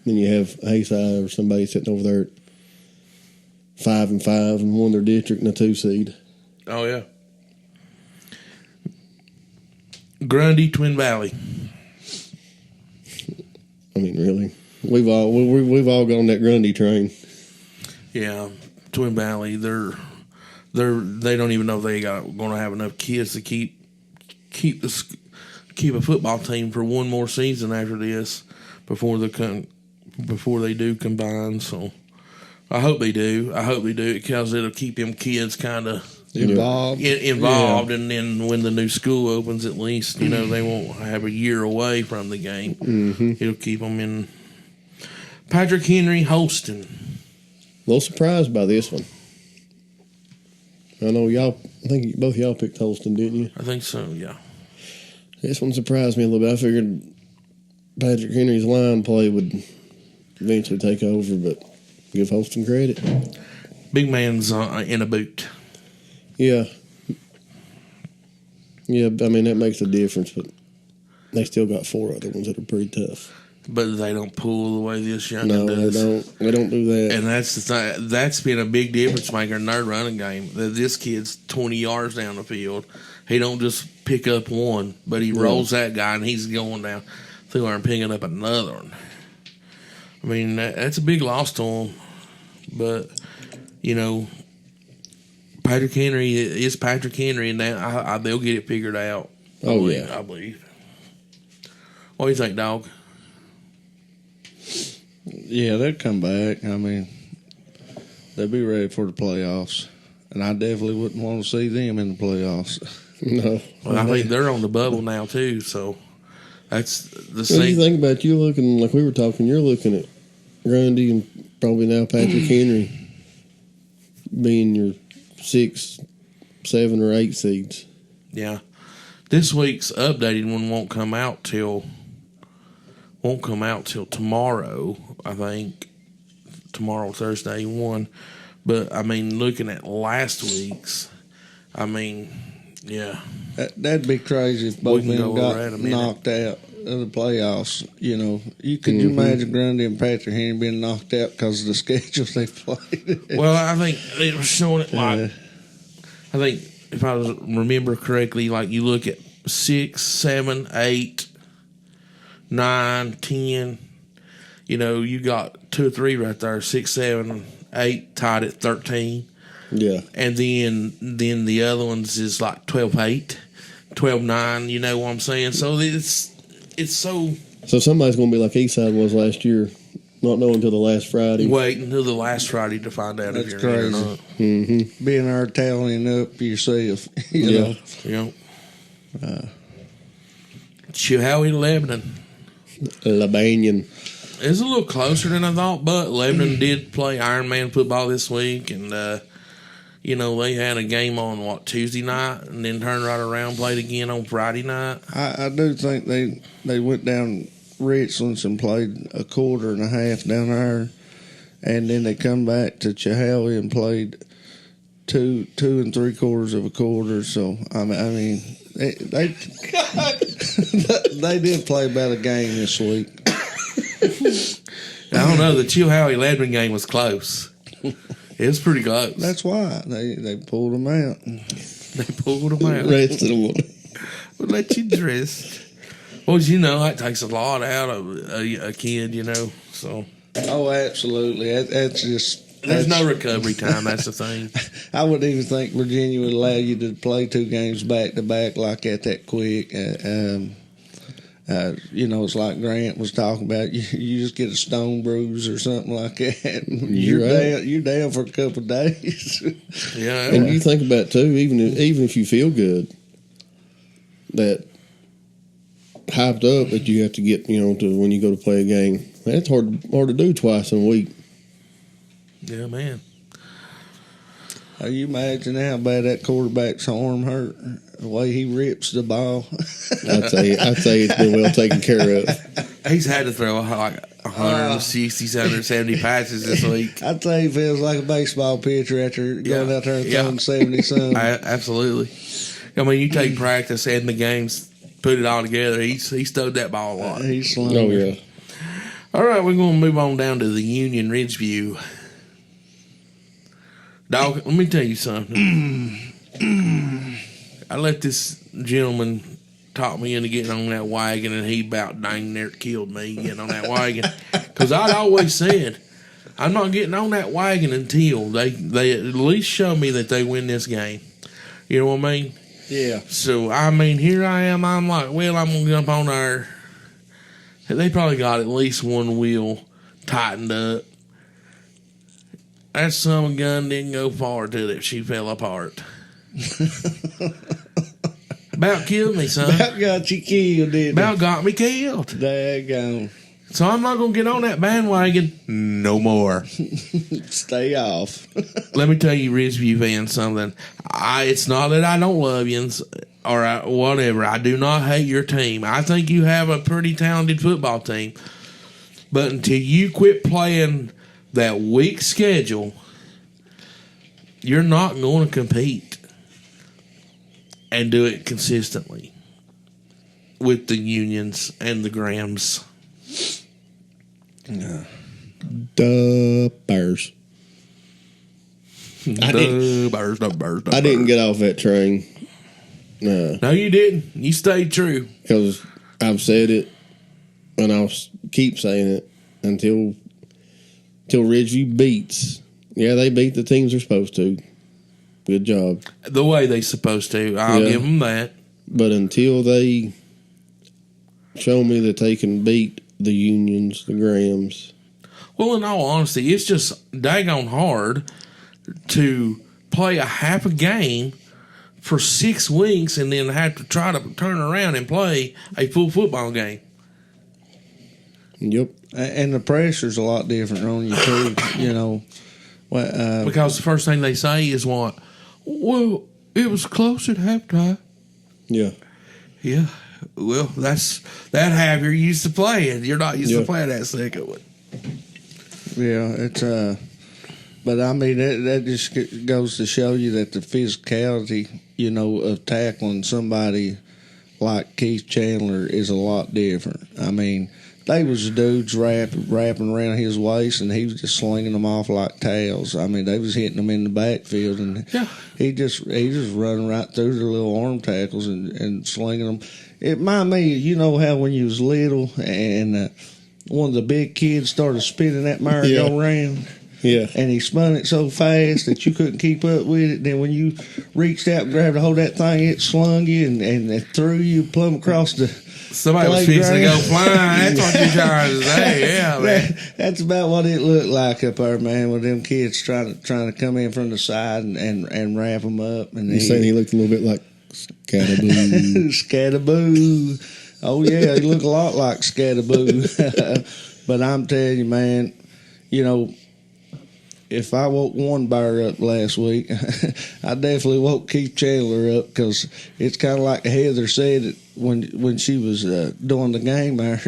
Then you have Hayside or somebody sitting over there at 5-5 and won their district in a 2 seed. Oh, yeah. Grundy, Twin Valley. I mean, really, we've all gone that Grundy train. Yeah, Twin Valley. They don't even know if they going to have enough kids to keep a football team for one more season after this before they do combine. So I hope they do. Because it'll keep them kids kind of Involved. And then when the new school opens, at least they won't have a year away from the game. Mm-hmm. It'll keep them in. Patrick Henry, Holston. A little surprised by this one. I know y'all. I think both y'all picked Holston, didn't you? I think so. Yeah. This one surprised me a little bit. I figured Patrick Henry's line play would eventually take over, but give Holston credit. Big man's in a boot. Yeah. Yeah, I mean, that makes a difference, but they still got 4 other ones that are pretty tough. But they don't pull the way this young No, does. they don't do that. And that's the thing. That's been a big difference maker in their running game. This kid's 20 yards down the field. He don't just pick up one, but he rolls that guy, and he's going down through there and picking up another one. I mean, that's a big loss to him. But, Patrick Henry is Patrick Henry, and they'll get it figured out. I believe. What do you think, dog? Yeah, they'll come back. I mean, they'll be ready for the playoffs. And I definitely wouldn't want to see them in the playoffs. No. Well, I think they're on the bubble now, too, so that's the What do you same. think about you looking, like we were talking, you're looking at Grundy and probably now Patrick Henry being your 6, 7, or 8 seeds. Yeah. This week's updated one won't come out till tomorrow, I think. Tomorrow, Thursday, 1. But, I mean, looking at last week's, I mean, yeah. That'd be crazy if both of them got knocked out of the playoffs. You could you imagine Grundy and Patrick Henry being knocked out because of the schedules they played? Well, I think it was showing it like, I think if I remember correctly, like you look at 6, 7, 8, 9, 10, you got 2 or 3 right there, 6, 7, 8 tied at 13. Yeah. And then the other ones is like 12-8, 12-9, you know what I'm saying? So it's so... So somebody's going to be like Eastside was last year, not knowing until the last Friday. Wait until the last Friday to find out if you're in or not. Mm-hmm. Being there tallying up yourself, you know. Yeah. Chilhowie, Lebanon. Lebanon. It's a little closer than I thought, but Lebanon did play Ironman football this week, and they had a game on Tuesday night, and then turned right around, played again on Friday night. I do think they went down Richlands and played a quarter and a half down there, and then they come back to Chilhowie and played 2 3/4 of a quarter. So I mean they they did play about a game this week. I don't know. The Chilhowie Lebanon game was close. It was pretty close. That's why they pulled them out. They pulled them out. Rest of them. We'll let you dress. Well, that takes a lot out of a kid, So Oh, absolutely. That's just. There's no recovery time. That's the thing. I wouldn't even think Virginia would allow you to play 2 games back to back like that quick. It's like Grant was talking about. You just get a stone bruise or something like that. You're down for a couple of days. Yeah, and you think about too, even if you feel good, that hyped up that you have to get to when you go to play a game. That's hard to do twice in a week. Yeah, man. You imagine how bad that quarterback's arm hurt, the way he rips the ball. I'd say it's been well taken care of. He's had to throw like 160, 170 passes this week. I'd say he feels like a baseball pitcher after going out there and throwing 70-some. Absolutely. I mean, you take practice and the games, put it all together. He stowed that ball a lot. He's slung. Oh, yeah. All right, we're going to move on down to the Union Ridgeview. Dog, let me tell you something. I let this gentleman talked me into getting on that wagon, and he about dang near killed me getting on that wagon. Because I'd always said, I'm not getting on that wagon until they at least show me that they win this game. You know what I mean? Yeah. So, I mean, here I am. I'm like, well, I'm going to jump on there. They probably got at least one wheel tightened up. That son of a gun didn't go far till it. She fell apart. About killed me, son. About got you killed, didn't About got me killed. Daggone. So I'm not going to get on that bandwagon no more. Stay off. Let me tell you, Ridgeview fans, something. It's not that I don't love you or whatever. I do not hate your team. I think you have a pretty talented football team. But until you quit playing that weak schedule, you're not going to compete and do it consistently with the Unions and the Grams. The Bears. I didn't get off that train. No, you didn't. You stayed true. Because I've said it, and I'll keep saying it until Ridgeview beats. Yeah, they beat the teams they're supposed to. Good job. The way they're supposed to. I'll give them that. But until they show me that they can beat the Unions, the Grams. Well, in all honesty, it's just daggone hard to play a half a game for 6 weeks and then have to try to turn around and play a full football game. Yep. And the pressure's a lot different on you, too, you know. Because the first thing they say is what? Well, it was close at halftime. Yeah. Yeah. Well, that's that half you're used to playing. You're not used to playing that second one. Yeah, it's but I mean that just goes to show you that the physicality, you know, of tackling somebody like Keith Chandler is a lot different. I mean, they was dudes wrapping around his waist, and he was just slinging them off like tails. I mean, they was hitting them in the backfield, and he just running right through their little arm tackles and slinging them. It reminded me, you know how when you was little and one of the big kids started spinning that merry-go-round? Yeah. And he spun it so fast that you couldn't keep up with it. Then when you reached out and grabbed a hold of that thing, it slung you and threw you plumb across the somebody was fixing to go flying. That's what you're trying to say. Yeah, man. That's about what it looked like up there, man, with them kids trying to come in from the side and wrap them up. And you saying he looked a little bit like Scatterboo. Scatterboo. Oh, yeah, he looked a lot like Scatterboo. But I'm telling you, man, you know, if I woke one bear up last week, I definitely woke Keith Chandler up, because it's kind of like Heather said when she was doing the game there.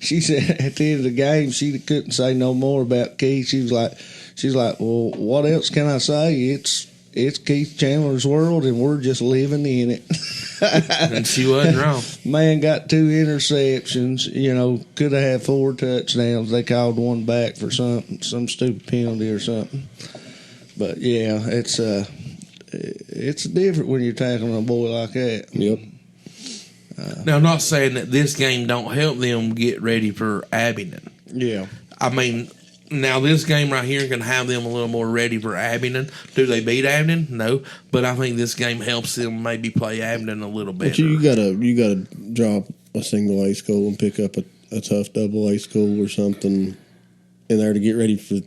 She said at the end of the game she couldn't say no more about Keith. She's like, well, what else can I say? It's Keith Chandler's world, and we're just living in it. And she wasn't wrong. Man got 2 interceptions. You know, could have had 4 touchdowns. They called one back for some stupid penalty or something. But yeah, it's different when you're tackling a boy like that. Yep. Now, I'm not saying that this game don't help them get ready for Abingdon. Yeah. I mean, now this game right here can have them a little more ready for Abingdon. Do they beat Abingdon? No, but I think this game helps them maybe play Abingdon a little better. But you gotta drop a single A school and pick up a tough double A school or something in there to get ready for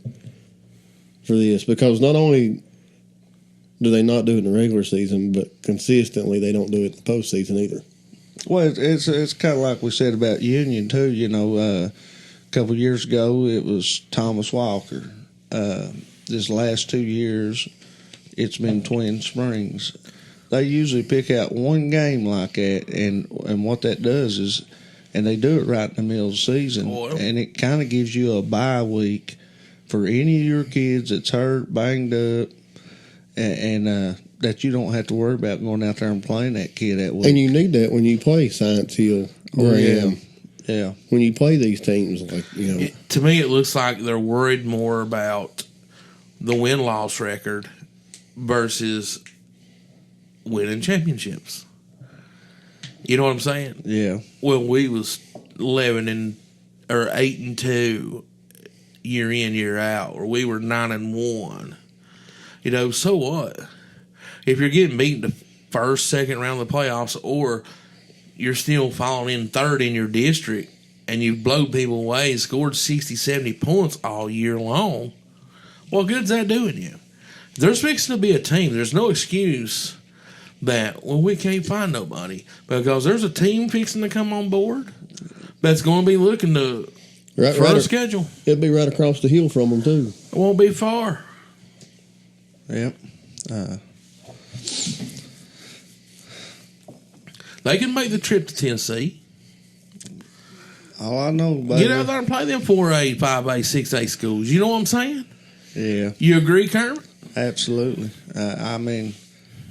this, because not only do they not do it in the regular season, but consistently they don't do it in the postseason either. Well, it's kind of like we said about Union too. You know, a couple of years ago it was Thomas Walker. This last 2 years, it's been Twin Springs. They usually pick out one game like that, and what that does is, and they do it right in the middle of the season, and it kind of gives you a bye week for any of your kids that's hurt, banged up, and that you don't have to worry about going out there and playing that kid that week. And you need that when you play Science Hill, Graham. Yeah. When you play these teams, like, you know. To me, it looks like they're worried more about the win-loss record versus winning championships. You know what I'm saying? Yeah. When we was 8-2 year in, year out, or we were 9-1. You know, so what? If you're getting beaten the first, second round of the playoffs, or you're still falling in third in your district and you blow people away and scored 60, 70 points all year long, what good's that doing you? There's fixing to be a team. There's no excuse that, well, we can't find nobody, because there's a team fixing to come on board that's going to be looking to for a schedule. It'll be right across the hill from them, too. It won't be far. Yep. They can make the trip to Tennessee. All I know, baby. Get out there and play them 4A, 5A, 6A schools. You know what I'm saying? Yeah. You agree, Kermit? Absolutely. I mean,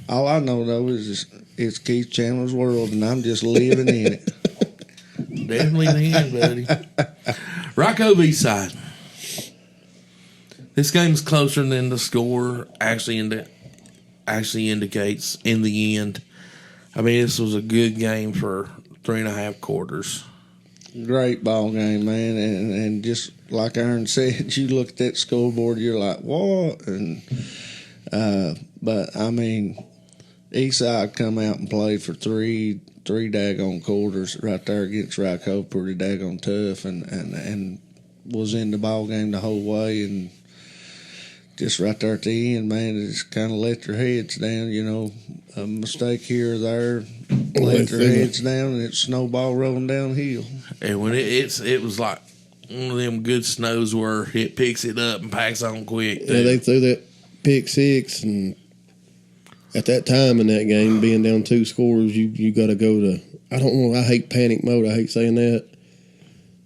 all I know, though, is it's Keith Chandler's world, and I'm just living in it. Definitely in the end, buddy. Rocco Eastside. This game's closer than the score actually indicates in the end. I mean, this was a good game for 3.5 quarters. Great ball game, man. And just like Aaron said, you look at that scoreboard, you're like, what? And but, I mean, Eastside come out and played for three daggone quarters right there against Rocco, pretty daggone tough, and was in the ball game the whole way, and just right there at the end, man, it just kind of let their heads down, you know, a mistake here or there, let their heads down, and it snowball rolling downhill. And when it was like one of them good snows where it picks it up and packs on quick. Yeah, they threw that pick six, and at that time in that game, being down 2 scores, you got to go to, I don't know, I hate panic mode, I hate saying that,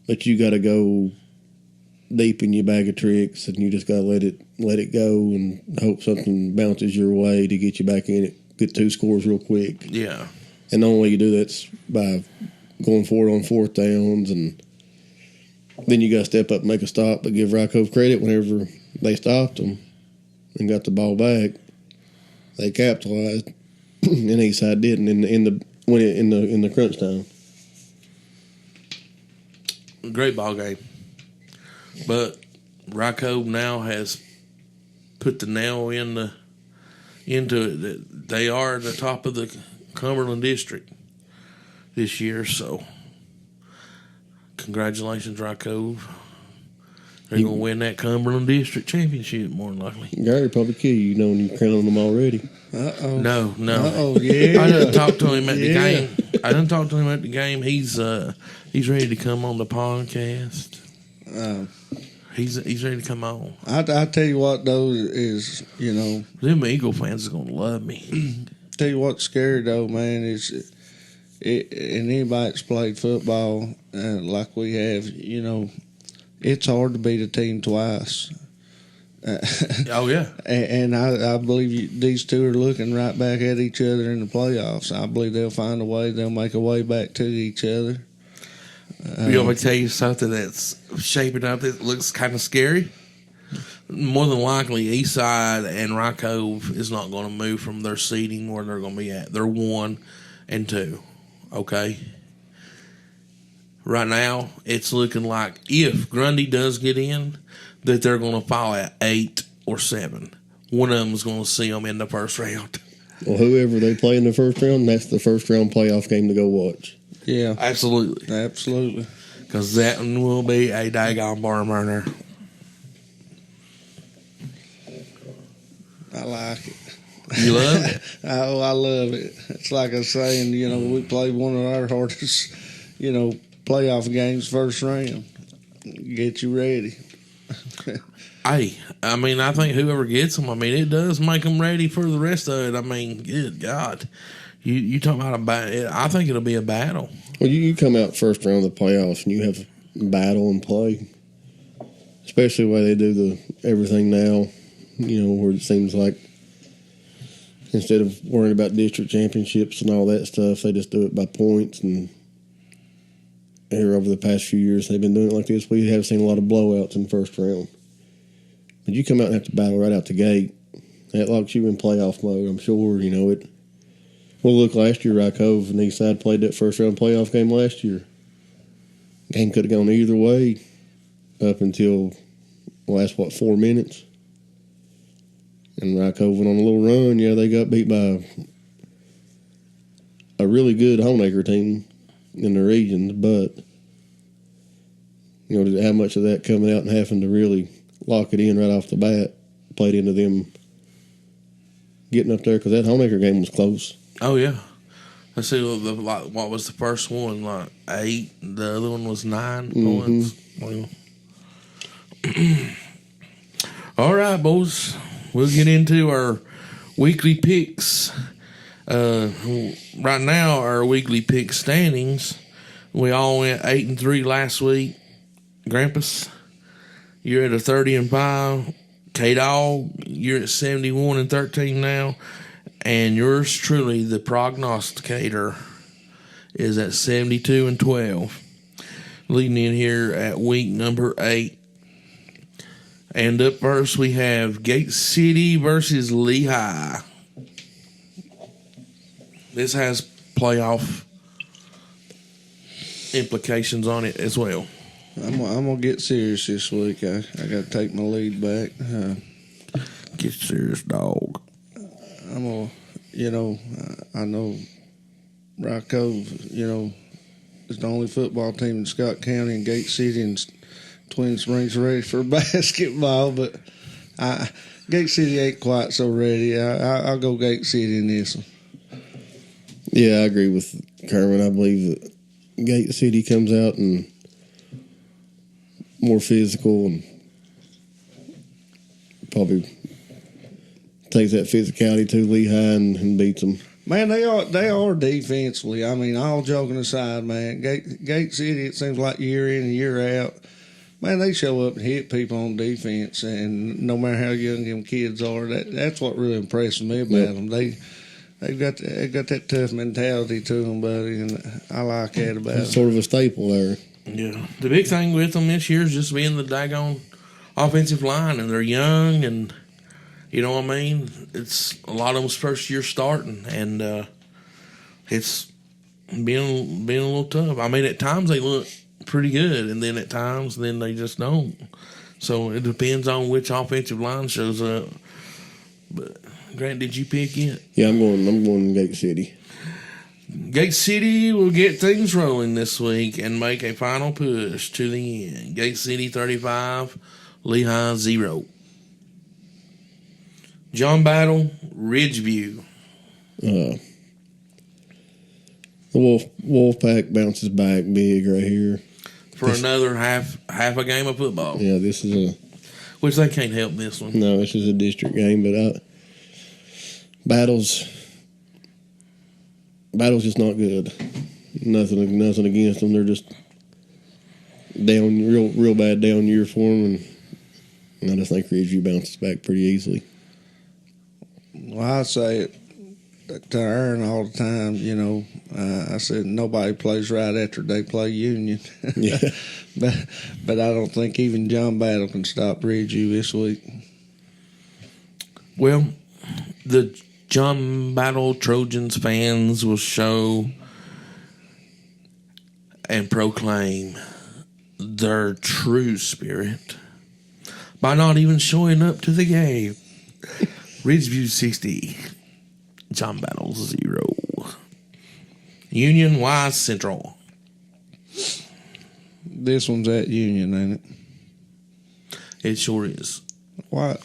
but you got to go deep in your bag of tricks, and you just got to let it go and hope something bounces your way to get you back in it, get 2 scores real quick. Yeah. And the only way you do that's by going for it on 4th downs, and then you got to step up and make a stop, but give Rocco credit whenever they stopped them and got the ball back. They capitalized, and Eastside didn't in the crunch time. Great ball game, but Rocco now has put the nail into it. They are at the top of the Cumberland district this year, so congratulations, Rocco. They're going to win that Cumberland District Championship, more than likely. Gary probably kill you, knowing you're crowning them already. Uh-oh. No. Uh-oh, yeah. I done talked to him at the game. He's ready to come on the podcast. He's ready to come on. I tell you what, though, is, you know... Them Eagle fans are going to love me. Tell you what's scary, though, man, is... and anybody that's played football like we have, you know... It's hard to beat a team twice. Oh, yeah. And I believe these two are looking right back at each other in the playoffs. I believe they'll find a way. They'll make a way back to each other. You want me to tell you something that's shaping up that looks kind of scary? More than likely, Eastside and Rock Cove is not going to move from their seating where they're going to be at. They're 1 and 2, okay? Right now, it's looking like if Grundy does get in, that they're going to fall at 8 or 7. One of them is going to see them in the first round. Well, whoever they play in the first round, that's the first round playoff game to go watch. Yeah. Absolutely. Absolutely. Because that one will be a daggone barn burner. I like it. You love it? Oh, I love it. It's like I was saying, you know, we played one of our hardest, you know, playoff games first round. Get you ready. Hey, I mean, I think whoever gets them, I mean, it does make them ready for the rest of it. I mean, good God. You talking about a battle. I think it'll be a battle. Well, you come out first round of the playoffs and you have battle and play. Especially the way they do everything now, you know, where it seems like instead of worrying about district championships and all that stuff, they just do it by points. And here over the past few years, they've been doing it like this. We have seen a lot of blowouts in the first round. But you come out and have to battle right out the gate. That locks you in playoff mode, I'm sure. You know, Well, look, last year, Cove and Eastside played that first round playoff game last year. Game could have gone either way up until the last, 4 minutes. And Cove went on a little run. Yeah, they got beat by a really good Homeacre team in the regions, but to have much of that coming out and having to really lock it in right off the bat played into them getting up there because that Homeacre game was close. Oh, yeah. Let's see, what was the first one? 8. The other one was 9 points. Well. All right, boys. We'll get into our weekly picks. Right now, our weekly pick standings, we all went 8-3 last week. Grampus, you're at a 30-5. KDawg, you're at 71-13 now. And yours truly, the Prognosticator, is at 72-12. Leading in here at week number 8. And up first, we have Gate City versus Lehigh. This has playoff implications on it as well. I'm gonna get serious this week. I got to take my lead back. Get serious, dog. I'm gonna, I know Rock Cove, is the only football team in Scott County, and Gate City and Twin Springs ready for basketball, but Gate City ain't quite so ready. I'll go Gate City in this one. Yeah, I agree with Kerwin. I believe that Gate City comes out and more physical and probably takes that physicality to Lehigh and beats them. Man, they are defensively. I mean, all joking aside, man, Gate City, it seems like year in and year out, man, they show up and hit people on defense, and no matter how young them kids are, that's what really impresses me about them. They've got that tough mentality to them, buddy, and I like that about them. It's sort of a staple there. Yeah. The big thing with them this year is just being the daggone offensive line, and they're young, and you know what I mean? It's a lot of them's first year starting, and it's been a little tough. I mean, at times they look pretty good, and then at times then they just don't. So it depends on which offensive line shows up. But Grant, did you pick it? Yeah, I'm going Gate City. Gate City will get things rolling this week and make a final push to the end. Gate City 35, Lehigh 0. John Battle, Ridgeview. The Wolfpack bounces back big right here For another half a game of football. Yeah, this is which they can't help this one. No, this is a district game, but Battle's just not good. Nothing against them. They're just down, real bad down year for them, and I just think Ridgeview bounces back pretty easily. Well, I say it to Aaron all the time, I said nobody plays right after they play Union. Yeah. but I don't think even John Battle can stop Ridgeview this week. Well, the John Battle Trojans fans will show and proclaim their true spirit by not even showing up to the game. Ridgeview 60, John Battle 0. Union Wise Central. This one's at Union, ain't it? It sure is. Why?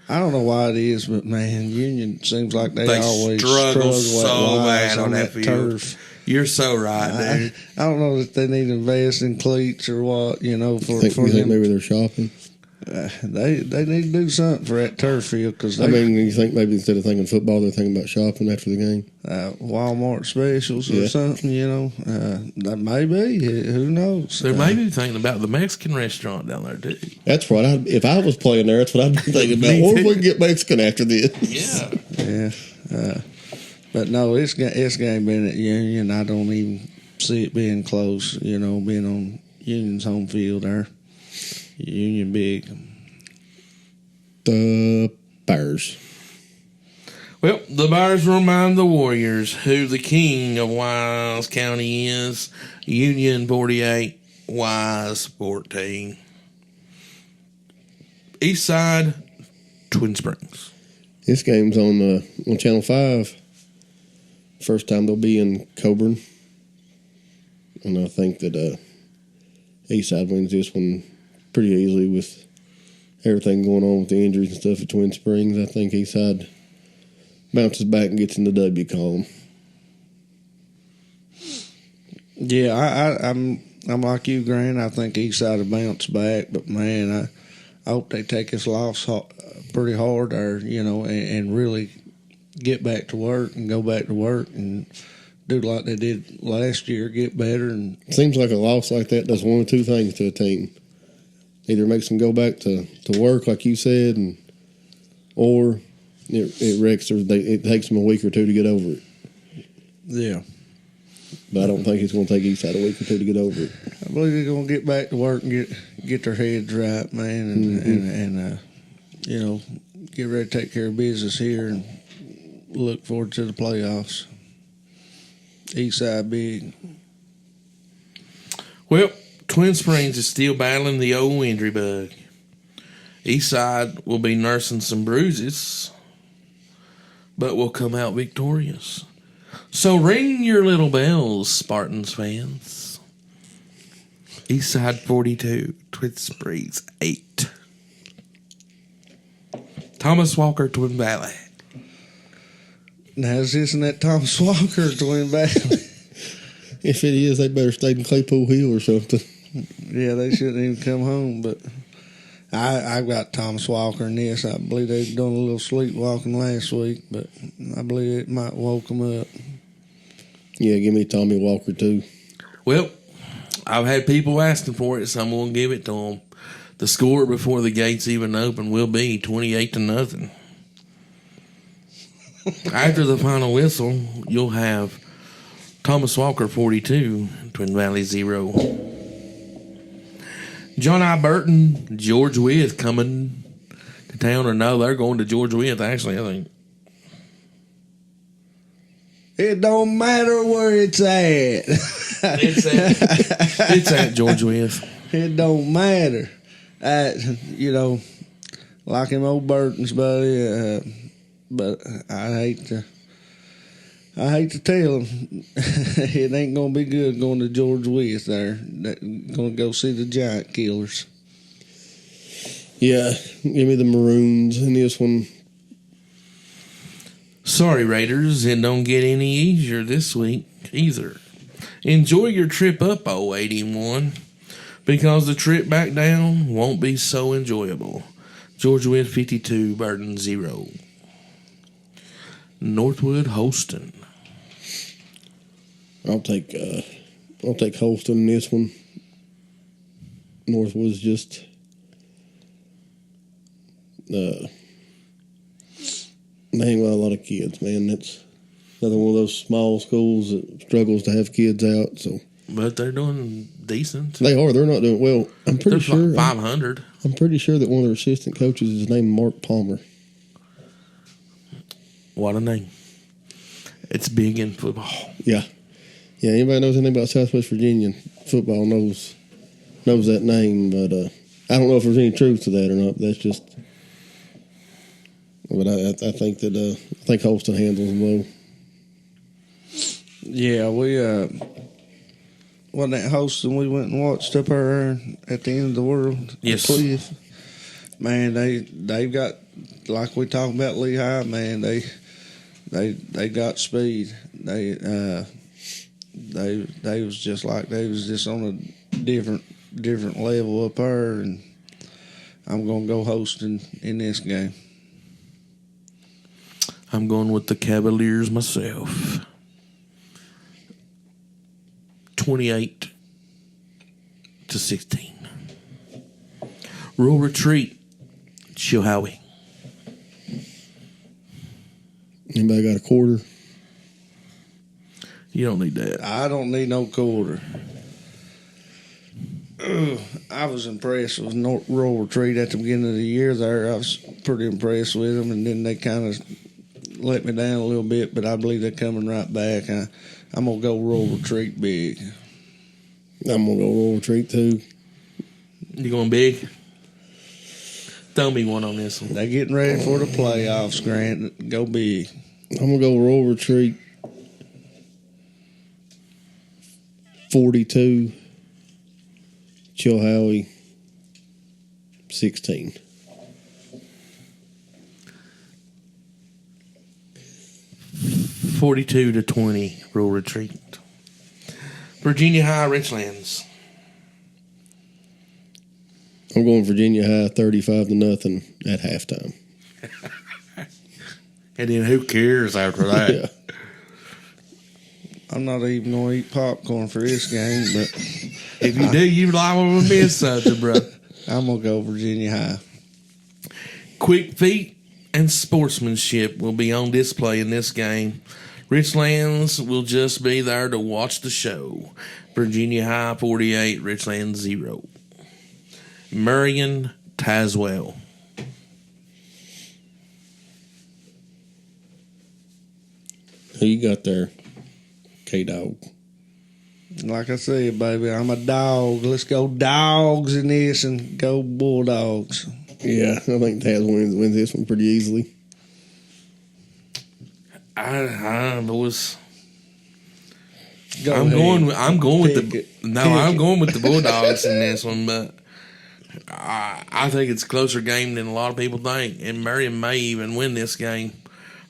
I don't know why it is, but man, Union seems like they always struggle at so bad on that field. Turf. You're so right, dude. I don't know if they need to invest in cleats or what, for you think maybe they're shopping? They need to do something for that turf field because you think maybe instead of thinking football, they're thinking about shopping after the game? Walmart specials or something, that may be. Who knows? They may be thinking about the Mexican restaurant down there too. That's what if I was playing there, that's what I'd be thinking about. Or if we can get Mexican after this. Yeah. But no, this game being at Union, I don't even see it being close. Being on Union's home field there. Union big. The Bears. Well, the Bears remind the Warriors who the king of Wise County is. Union 48, Wise 14. Eastside, Twin Springs. This game's on Channel 5. First time they'll be in Coburn. And I think that Eastside wins this one pretty easily with everything going on with the injuries and stuff at Twin Springs. I think Eastside bounces back and gets in the W column. Yeah, I'm like you, Grant. I think Eastside will bounce back, but man, I hope they take this loss pretty hard, or and really get back to work and go back to work and do like they did last year, get better. And seems like a loss like that does one or two things to a team. Either makes them go back to work, like you said, or it wrecks or it takes them a week or two to get over it. Yeah. But I don't think it's going to take Eastside a week or two to get over it. I believe they're going to get back to work and get their heads right, man, and get ready to take care of business here and look forward to the playoffs. Eastside big. Well, Twin Springs is still battling the old injury bug. Eastside will be nursing some bruises, but will come out victorious. So ring your little bells, Spartans fans. Eastside 42, Twin Springs 8. Thomas Walker, Twin Valley. Now, is this in that Thomas Walker Twin Valley? If it is, they better stay in Claypool Hill or something. Yeah, they shouldn't even come home, but I've got Thomas Walker in this. I believe they've done a little sleepwalking last week, but I believe it might woke them up. Yeah, give me Tommy Walker, too. Well, I've had people asking for it, so I'm going to give it to them. The score before the gates even open will be 28-0. After the final whistle, you'll have Thomas Walker 42, Twin Valley 0. John I. Burton, George Wythe coming to town, or no, they're going to George Wythe, actually, I think. It don't matter where it's at. It's at George Wythe. It don't matter. Like him old Burton's buddy, but I hate to tell him it ain't gonna be good going to George Wythe there. Gonna go see the Giant Killers. Yeah, give me the Maroons in this one. Sorry, Raiders, it don't get any easier this week either. Enjoy your trip up, 081, because the trip back down won't be so enjoyable. George Wythe 52, Burton 0. Northwood Holston. I'll take Holston in this one. Northwood's just they ain't got a lot of kids, man. That's another one of those small schools that struggles to have kids out. So, but they're doing decent. They are. They're not doing well. I'm pretty sure. Like 500. I'm pretty sure that one of their assistant coaches is named Mark Palmer. What a name! It's big in football. Yeah. Anybody knows anything about Southwest Virginia football knows that name, but I don't know if there's any truth to that or not. That's just. But I think that I think Holston handles them well. Yeah, we wasn't that Holston we went and watched up there at the end of the world. Yes, Cliff. Man, they've got, like we talking about Lehigh. Man, they got speed. They was just like they was just on a different level up there, and I'm gonna go Holston in this game. I'm going with the Cavaliers myself. 28-16. Rural Retreat, Chilhowie. Anybody got a quarter? You don't need that. I don't need no quarter. I was impressed with Rural Retreat at the beginning of the year there. I was pretty impressed with them, and then they kind of let me down a little bit, but I believe they're coming right back. I'm going to go roll retreat big. I'm going to go roll retreat too. You going big? Throw me one on this one. They're getting ready for the playoffs, Grant. Go big. I'm going to go roll retreat 42. Chilhowie 16. (42-20) rule retreat. Virginia High Richlands. I'm going Virginia High 35-0 at halftime. And then who cares after that? Yeah. I'm not even going to eat popcorn for this game, but If you do, you liable to miss something, bro. I'm going to go Virginia High. Quick feet and sportsmanship will be on display in this game. Richlands will just be there to watch the show. Virginia High 48, Richlands 0. Marion Tazewell. Who you got there? KDawg. Like I said, baby, I'm a dog. Let's go dogs in this and go Bulldogs. Yeah, I think Taz wins this one pretty easily. I'm going with the Bulldogs in this one, but I think it's a closer game than a lot of people think, and Marion may even win this game.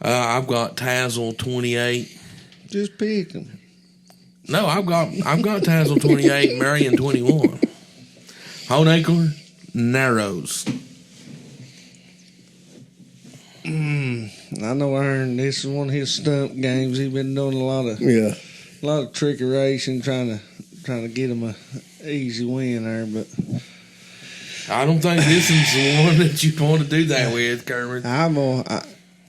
I've got Tazewell 28. Just pick them. No, I've got Tazewell 28, Marion 21. Honaker, Narrows. I know Aaron, this is one of his stump games. He's been doing a lot of trickeration, trying to get him a easy win there, but I don't think this is the one that you want to do that with, Kermit.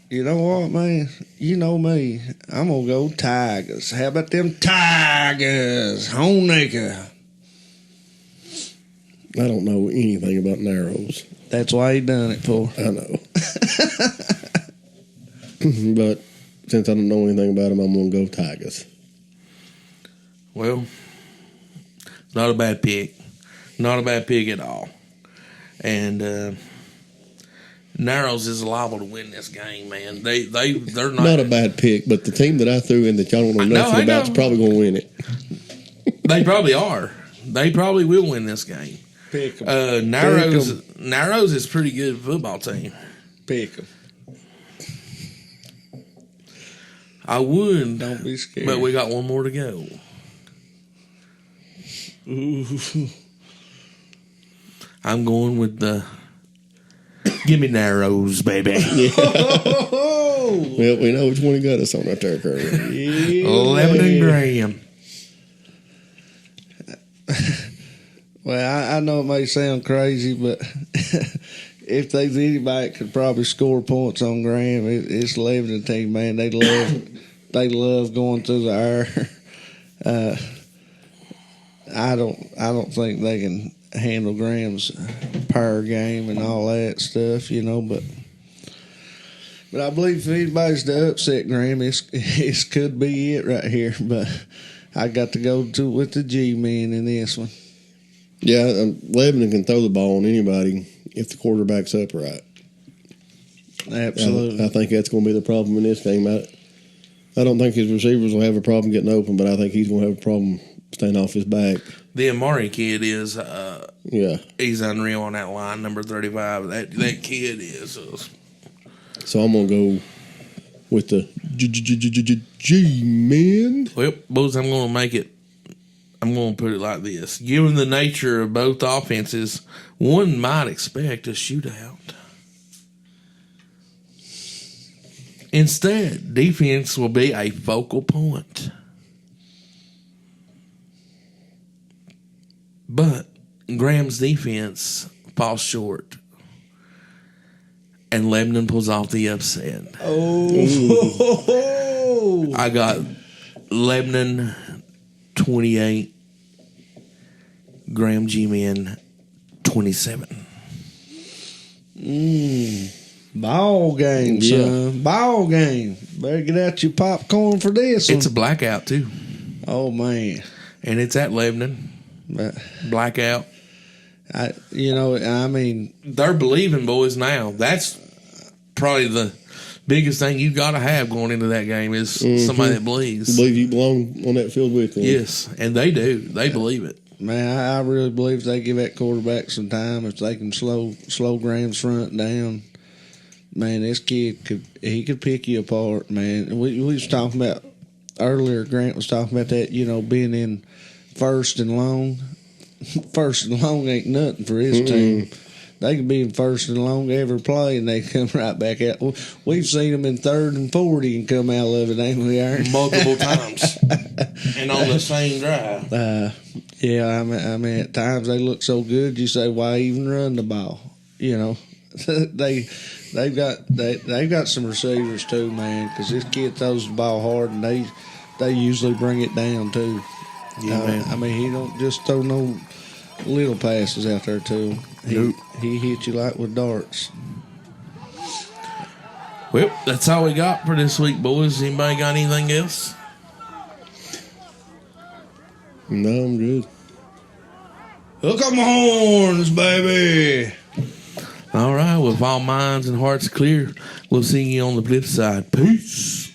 you know what, man? You know me. I'm gonna go Tigers. How about them Tigers? Honaker. I don't know anything about Narrows. That's why he done it for. I know. But since I don't know anything about them, I'm going to go Tigers. Well, not a bad pick. Not a bad pick at all. And Narrows is liable to win this game, man. They're not a bad pick, but the team that I threw in that y'all don't know nothing about is probably going to win it. They probably are. They probably will win this game. Pick 'em. Narrows is a pretty good football team. Pick 'em. I would. Don't be scared. But we got one more to go. Ooh. I'm going with the give me Narrows, baby. Yeah. Well, we know which one he got us on right there, Curry. Yeah. Lebanon Graham. Well, I know it may sound crazy, but if there's anybody that could probably score points on Graham, it's Lebanon team, man. They love going through the air. I don't think they can handle Graham's power game and all that stuff, but I believe if anybody's to upset Graham, it could be it right here. But I got to go with the G-men in this one. Yeah, Lebanon can throw the ball on anybody if the quarterback's upright. Absolutely. I think that's going to be the problem in this game. I don't think his receivers will have a problem getting open, but I think he's going to have a problem staying off his back. The Amari kid is, he's unreal on that line, number 35. That kid is. So I'm going to go with the G-men. Well, boys, I'm going to put it like this. Given the nature of both offenses, one might expect a shootout. Instead, defense will be a focal point. But Graham's defense falls short. And Lebanon pulls off the upset. Oh. I got Lebanon 28, Graham G-Men 27. Ball game, Yeah. son. Ball game. Better get out your popcorn for this one. It's a blackout too, Oh, man. and it's at Lebanon. But Blackout. I mean, They're believing, boys. Now that's probably the biggest thing you got to have going into that game is somebody that believes. Believe you belong on that field with them. Yes, and they do. They believe it. man, I really believe if they give that quarterback some time, if they can slow Graham's front down, man, this kid could pick you apart, man. We was talking about earlier. Grant was talking about that, being in first and long. First and long ain't nothing for his team. They can be in first and long every play, and they come right back out. We've seen them in 3rd and 40 and come out of it, ain't we, Aaron? Multiple times, and on the same drive. Yeah, I mean, at times they look so good. You say, why even run the ball? They've got some receivers too, man. Because this kid throws the ball hard, and they usually bring it down too. Yeah, man. I mean, he don't just throw no little passes out there to him. He hit you like with darts. Well, that's all we got for this week, boys. Anybody got anything else? No, I'm good. Hook 'em horns, baby. All right. Well, if all minds and hearts are clear, we'll see you on the flip side. Peace.